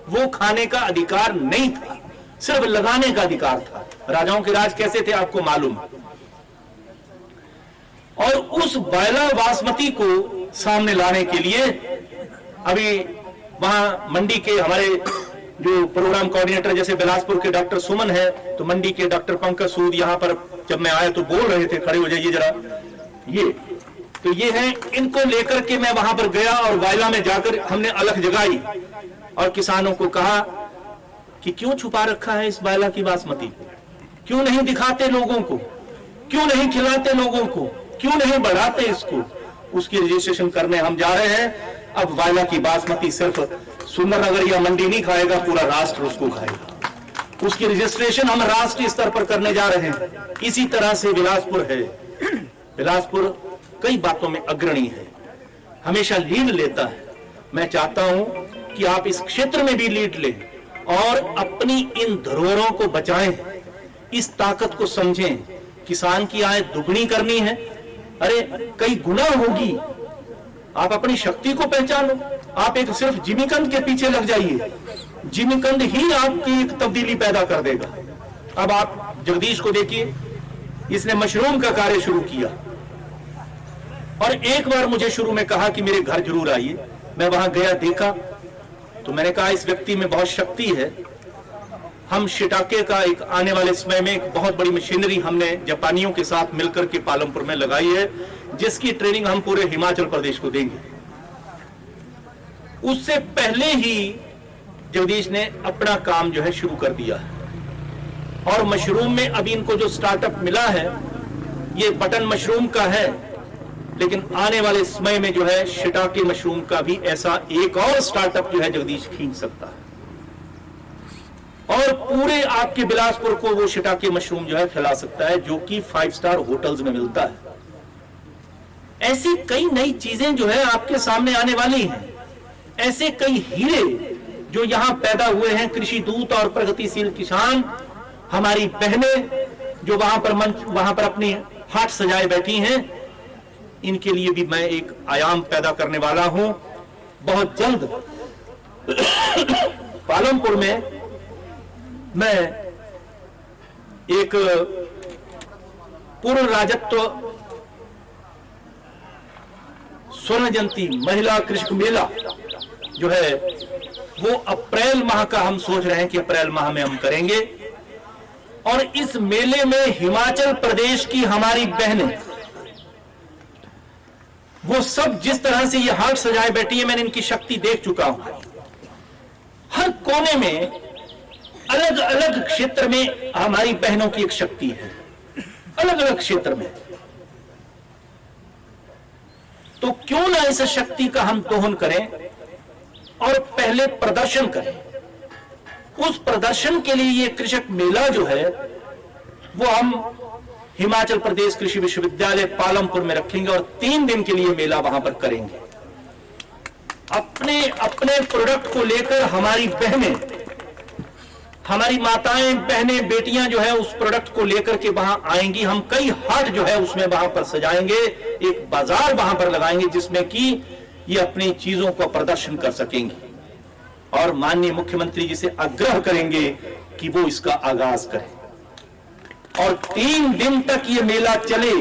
वो खाने का अधिकार नहीं था, सिर्फ लगाने का अधिकार था। राजाओं के राज कैसे थे आपको मालूम। और उस वायला बासमती को सामने लाने के लिए अभी वहां मंडी के हमारे जो प्रोग्राम कोऑर्डिनेटर जैसे बिलासपुर के डॉक्टर सुमन है, तो मंडी के डॉक्टर पंकज सूद यहां पर जब मैं आया तो बोल रहे थे, खड़े हो जाइए जरा, ये तो ये है, इनको लेकर के मैं वहां पर गया और वायला में जाकर हमने अलग जगाई और किसानों को कहा कि क्यों छुपा रखा है इस वायला की बासमती, क्यों नहीं दिखाते लोगों को, क्यों नहीं खिलाते लोगों को, क्यों नहीं बढ़ाते इसको। उसकी रजिस्ट्रेशन करने हम जा रहे हैं। अब वायला की बासमती सिर्फ सुंदरनगर या मंडी नहीं खाएगा, पूरा राष्ट्र उसको खाएगा। उसकी रजिस्ट्रेशन हम राष्ट्रीय स्तर पर करने जा रहे हैं। इसी तरह से बिलासपुर है, बिलासपुर कई बातों में अग्रणी है, हमेशा लीड लेता है। मैं चाहता हूं कि आप इस क्षेत्र में भी लीड लें और अपनी इन धरोहरों को बचाएं, इस ताकत को समझें। किसान की आय दुगनी करनी है, अरे कई गुना होगी। आप अपनी शक्ति को पहचानो। आप एक सिर्फ जिमीकंद के पीछे लग जाइए, जिमीकंद ही आपकी एक तब्दीली पैदा कर देगा। अब आप जगदीश को देखिए, इसने मशरूम का कार्य शुरू किया और एक बार मुझे शुरू में कहा कि मेरे घर जरूर आइए। मैं वहां गया, देखा तो मैंने कहा इस व्यक्ति में बहुत शक्ति है। हम शिटाके का एक आने वाले समय में एक बहुत बड़ी मशीनरी हमने जापानियों के साथ मिलकर के पालमपुर में लगाई है, जिसकी ट्रेनिंग हम पूरे हिमाचल प्रदेश को देंगे। उससे पहले ही जगदीश ने अपना काम जो है शुरू कर दिया है। और मशरूम में अभी इनको जो स्टार्टअप मिला है ये बटन मशरूम का है, लेकिन आने वाले समय में जो है शिटाके मशरूम का भी ऐसा एक और स्टार्टअप जो है जगदीश खींच सकता है और पूरे आपके बिलासपुर को वो शिटाके मशरूम जो है खिला सकता है, जो कि 5 स्टार होटल्स में मिलता है। ऐसी कई नई चीजें जो है आपके सामने आने वाली हैं। ऐसे कई हीरे जो यहां पैदा हुए हैं, कृषि दूत और प्रगतिशील किसान, हमारी बहनें जो वहां पर अपनी हाथ सजाए बैठी हैं, इनके लिए भी मैं एक आयाम पैदा करने वाला हूं। बहुत जल्द पालमपुर में मैं एक पूर्ण राजत्व स्वर्ण जयंती महिला कृषक मेला जो है वो अप्रैल माह का हम सोच रहे हैं कि अप्रैल माह में हम करेंगे। और इस मेले में हिमाचल प्रदेश की हमारी बहनें वो सब जिस तरह से ये हाथ सजाए बैठी है, मैंने इनकी शक्ति देख चुका हूं। हर कोने में अलग अलग क्षेत्र में हमारी बहनों की एक शक्ति है, अलग अलग क्षेत्र में। तो क्यों ना इस शक्ति का हम दोहन करें और पहले प्रदर्शन करें। उस प्रदर्शन के लिए ये कृषक मेला जो है वो हम हिमाचल प्रदेश कृषि विश्वविद्यालय पालमपुर में रखेंगे और 3 दिन के लिए मेला वहां पर करेंगे। अपने अपने प्रोडक्ट को लेकर हमारी बहनें, हमारी माताएं, बहनें, बेटियां जो है उस प्रोडक्ट को लेकर के वहां आएंगी। हम कई हाट जो है उसमें वहां पर सजाएंगे, एक बाजार वहां पर लगाएंगे जिसमें कि ये अपनी चीजों का प्रदर्शन कर सकेंगे। और माननीय मुख्यमंत्री जी से आग्रह करेंगे कि वो इसका आगाज करें और 3 दिन तक ये मेला चले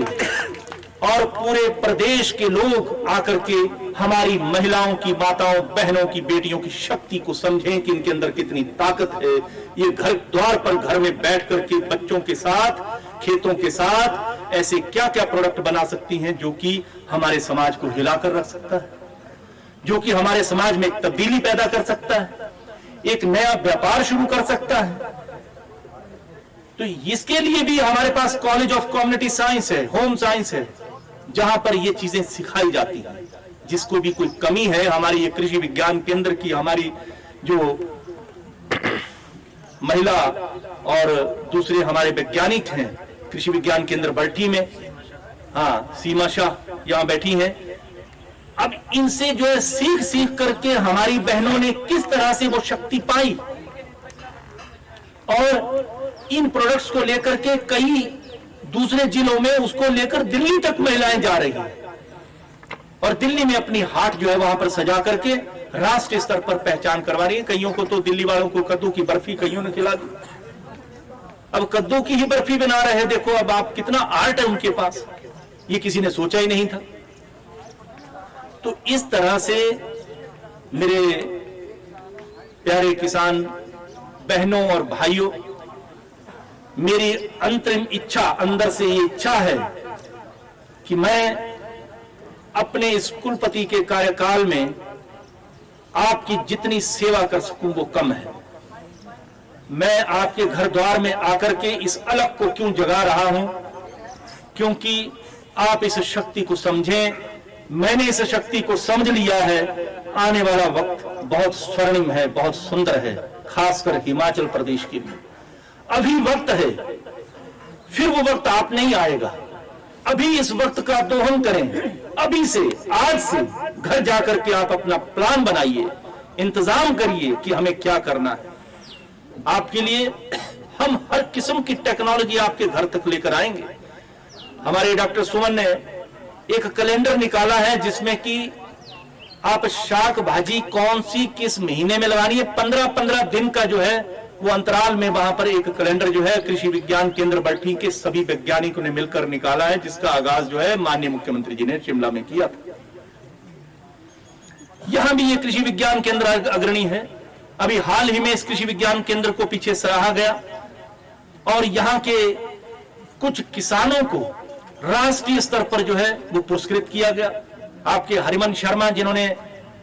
और पूरे प्रदेश के लोग आकर के हमारी महिलाओं की, माताओं, बहनों की, बेटियों की शक्ति को समझें कि इनके अंदर कितनी ताकत है। ये घर द्वार पर घर में बैठ करके बच्चों के साथ, खेतों के साथ ऐसे क्या क्या प्रोडक्ट बना सकती हैं जो कि हमारे समाज को हिलाकर रख सकता है, जो कि हमारे समाज में तब्दीली पैदा कर सकता है, एक नया व्यापार शुरू कर सकता है। तो इसके लिए भी हमारे पास कॉलेज ऑफ कम्युनिटी साइंस है, होम साइंस है, जहां पर ये चीजें सिखाई जाती हैं। जिसको भी कोई कमी है, हमारी ये कृषि विज्ञान केंद्र की हमारी जो महिला और दूसरे हमारे वैज्ञानिक हैं कृषि विज्ञान केंद्र बल्ठी में, हाँ, सीमा शाह यहां बैठी हैं। अब इनसे जो है सीख सीख करके हमारी बहनों ने किस तरह से वो शक्ति पाई और इन प्रोडक्ट्स को लेकर के कई दूसरे जिलों में उसको लेकर दिल्ली तक महिलाएं जा रही हैं और दिल्ली में अपनी हाट जो है वहां पर सजा करके राष्ट्रीय स्तर पर पहचान करवा रही है। कईयों को तो दिल्ली वालों को कद्दू की बर्फी कईयों ने खिला दी, अब कद्दू की ही बर्फी बना रहे हैं। देखो अब आप, कितना आर्ट है उनके पास, ये किसी ने सोचा ही नहीं था। तो इस तरह से मेरे प्यारे किसान भाइयों और भाइयों, मेरी अंतरिम इच्छा, अंदर से ये इच्छा है कि मैं अपने इस कुलपति के कार्यकाल में आपकी जितनी सेवा कर सकूं वो कम है। मैं आपके घर द्वार में आकर के इस अलग को क्यों जगा रहा हूं, क्योंकि आप इस शक्ति को समझें। मैंने इस शक्ति को समझ लिया है। आने वाला वक्त बहुत स्वर्णिम है, बहुत सुंदर है, खासकर हिमाचल प्रदेश के लिए। अभी वक्त है, फिर वो वक्त आप नहीं आएगा। अभी इस वक्त का दोहन करें, अभी से, आज से घर जाकर के आप अपना प्लान बनाइए, इंतजाम करिए कि हमें क्या करना है। आपके लिए हम हर किस्म की टेक्नोलॉजी आपके घर तक लेकर आएंगे। हमारे डॉक्टर सुमन ने एक कैलेंडर निकाला है जिसमें कि आप शाक भाजी कौन सी किस महीने में लगानी है, 15-15 दिन का जो है वो अंतराल में वहां पर एक कैलेंडर जो है कृषि विज्ञान केंद्र बल्ठी के सभी वैज्ञानिकों ने मिलकर निकाला है, जिसका आगाज जो है माननीय मुख्यमंत्री जी ने शिमला में किया था। यहां भी ये कृषि विज्ञान केंद्र अग्रणी है। अभी हाल ही में इस कृषि विज्ञान केंद्र को पीछे सराहा गया और यहां के कुछ किसानों को राष्ट्रीय स्तर पर जो है वो पुरस्कृत किया गया। आपके हरिमन शर्मा जिन्होंने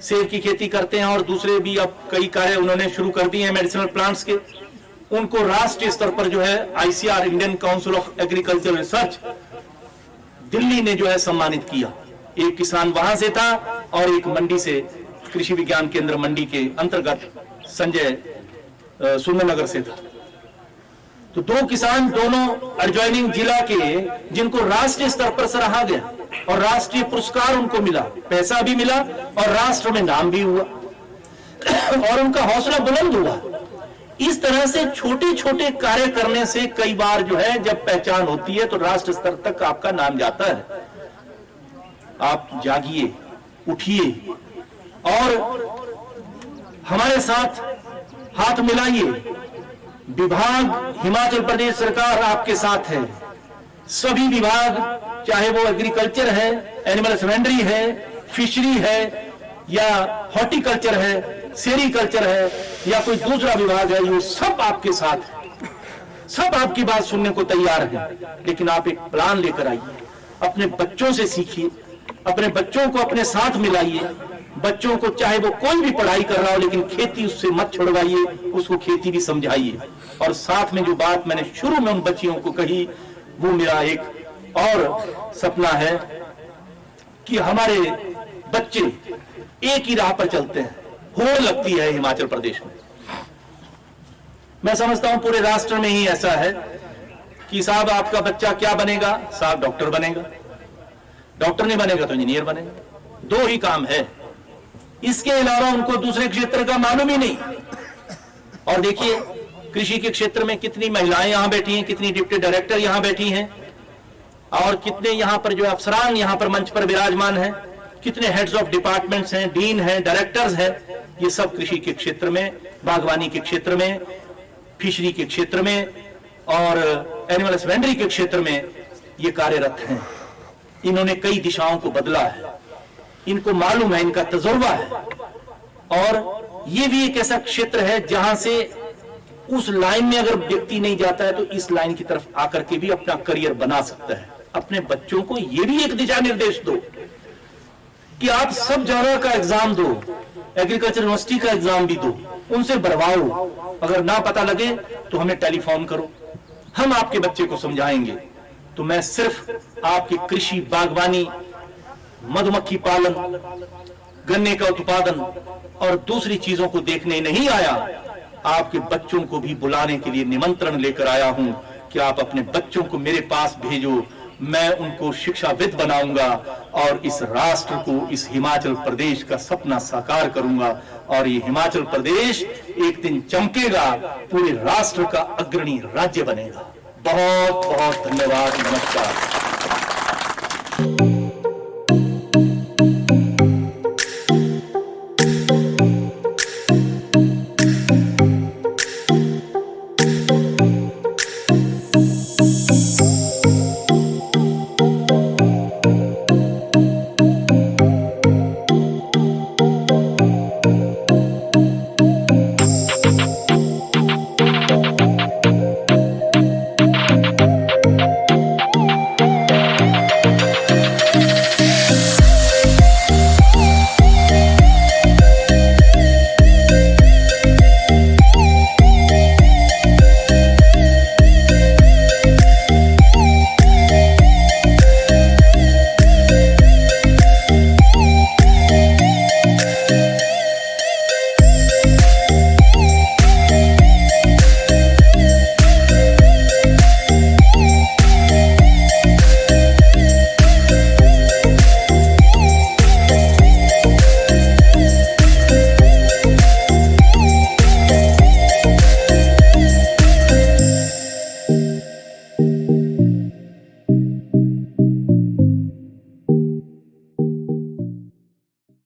सेब की खेती करते हैं और दूसरे भी अब कई कार्य उन्होंने शुरू कर दिए हैं मेडिसिनल प्लांट्स के, उनको राष्ट्रीय स्तर पर जो है ICR Indian council of agriculture research Delhi ने जो है सम्मानित किया। एक किसान वहां से था और एक मंडी से, कृषि विज्ञान केंद्र मंडी के अंतर्गत संजय सुंदरनगर से था। तो 2 किसान दोनों एडजॉइनिंग जिला के, जिनको राष्ट्रीय स्तर पर सराहा गया और राष्ट्रीय पुरस्कार उनको मिला, पैसा भी मिला और राष्ट्र में नाम भी हुआ। और उनका हौसला बुलंद हुआ। इस तरह से छोटे छोटे कार्य करने से कई बार जो है जब पहचान होती है तो राष्ट्र स्तर तक आपका नाम जाता है। आप जागिए, उठिए और हमारे साथ हाथ मिलाइए। विभाग हिमाचल प्रदेश सरकार आपके साथ है। सभी विभाग, चाहे वो एग्रीकल्चर है, एनिमल हस्बेंड्री है, फिशरी है या हॉर्टिकल्चर है, सेरिकल्चर है या कोई दूसरा विभाग है, ये सब आपके साथ है। सब आपकी बात सुनने को तैयार है। लेकिन आप एक प्लान लेकर आइए, अपने बच्चों से सीखिए, अपने बच्चों को अपने साथ मिलाइए। बच्चों को चाहे वो कोई भी पढ़ाई कर रहा हो, लेकिन खेती उससे मत छुड़वाइए, उसको खेती भी समझाइए। और साथ में जो बात मैंने शुरू में उन बच्चियों को कही, वो मेरा एक और सपना है कि हमारे बच्चे एक ही राह पर चलते हैं। होड़ लगती है हिमाचल प्रदेश में। मैं समझता हूं पूरे राष्ट्र में ही ऐसा है कि साहब आपका बच्चा क्या बनेगा? साहब डॉक्टर बनेगा, डॉक्टर नहीं बनेगा तो इंजीनियर बनेगा। दो ही काम है, इसके अलावा उनको दूसरे क्षेत्र का मालूम ही नहीं। और देखिए कृषि के क्षेत्र में कितनी महिलाएं यहां बैठी हैं, कितनी डिप्टी डायरेक्टर यहां बैठी हैं और कितने यहां पर जो अफसरान यहां पर मंच पर विराजमान हैं, कितने हेड्स ऑफ डिपार्टमेंट्स हैं, डीन हैं, डायरेक्टर्स हैं। ये सब कृषि के क्षेत्र में, बागवानी के क्षेत्र में, फिशरी के क्षेत्र में और एनिमल हस्बेंड्री के क्षेत्र में ये कार्यरत हैं। इन्होंने कई दिशाओं को बदला है, इनको मालूम है, इनका तजुर्बा है। और ये भी एक ऐसा क्षेत्र है जहां से उस लाइन में अगर व्यक्ति नहीं जाता है तो इस लाइन की तरफ आकर के भी अपना करियर बना सकता है। अपने बच्चों को ये भी एक दिशा निर्देश दो कि आप सब जगह का एग्जाम दो, एग्रीकल्चर यूनिवर्सिटी का एग्जाम भी दो, उनसे भरवाओ। अगर ना पता लगे तो हमें टेलीफोन करो, हम आपके बच्चे को समझाएंगे। तो मैं सिर्फ आपकी कृषि, बागवानी, मधुमक्खी पालन, गन्ने का उत्पादन और दूसरी चीजों को देखने नहीं आया, आपके बच्चों को भी बुलाने के लिए निमंत्रण लेकर आया हूं कि आप अपने बच्चों को मेरे पास भेजो। मैं उनको शिक्षाविद बनाऊंगा और इस राष्ट्र को, इस हिमाचल प्रदेश का सपना साकार करूंगा और ये हिमाचल प्रदेश एक दिन चमकेगा, पूरे राष्ट्र का अग्रणी राज्य बनेगा। बहुत बहुत धन्यवाद। नमस्कार।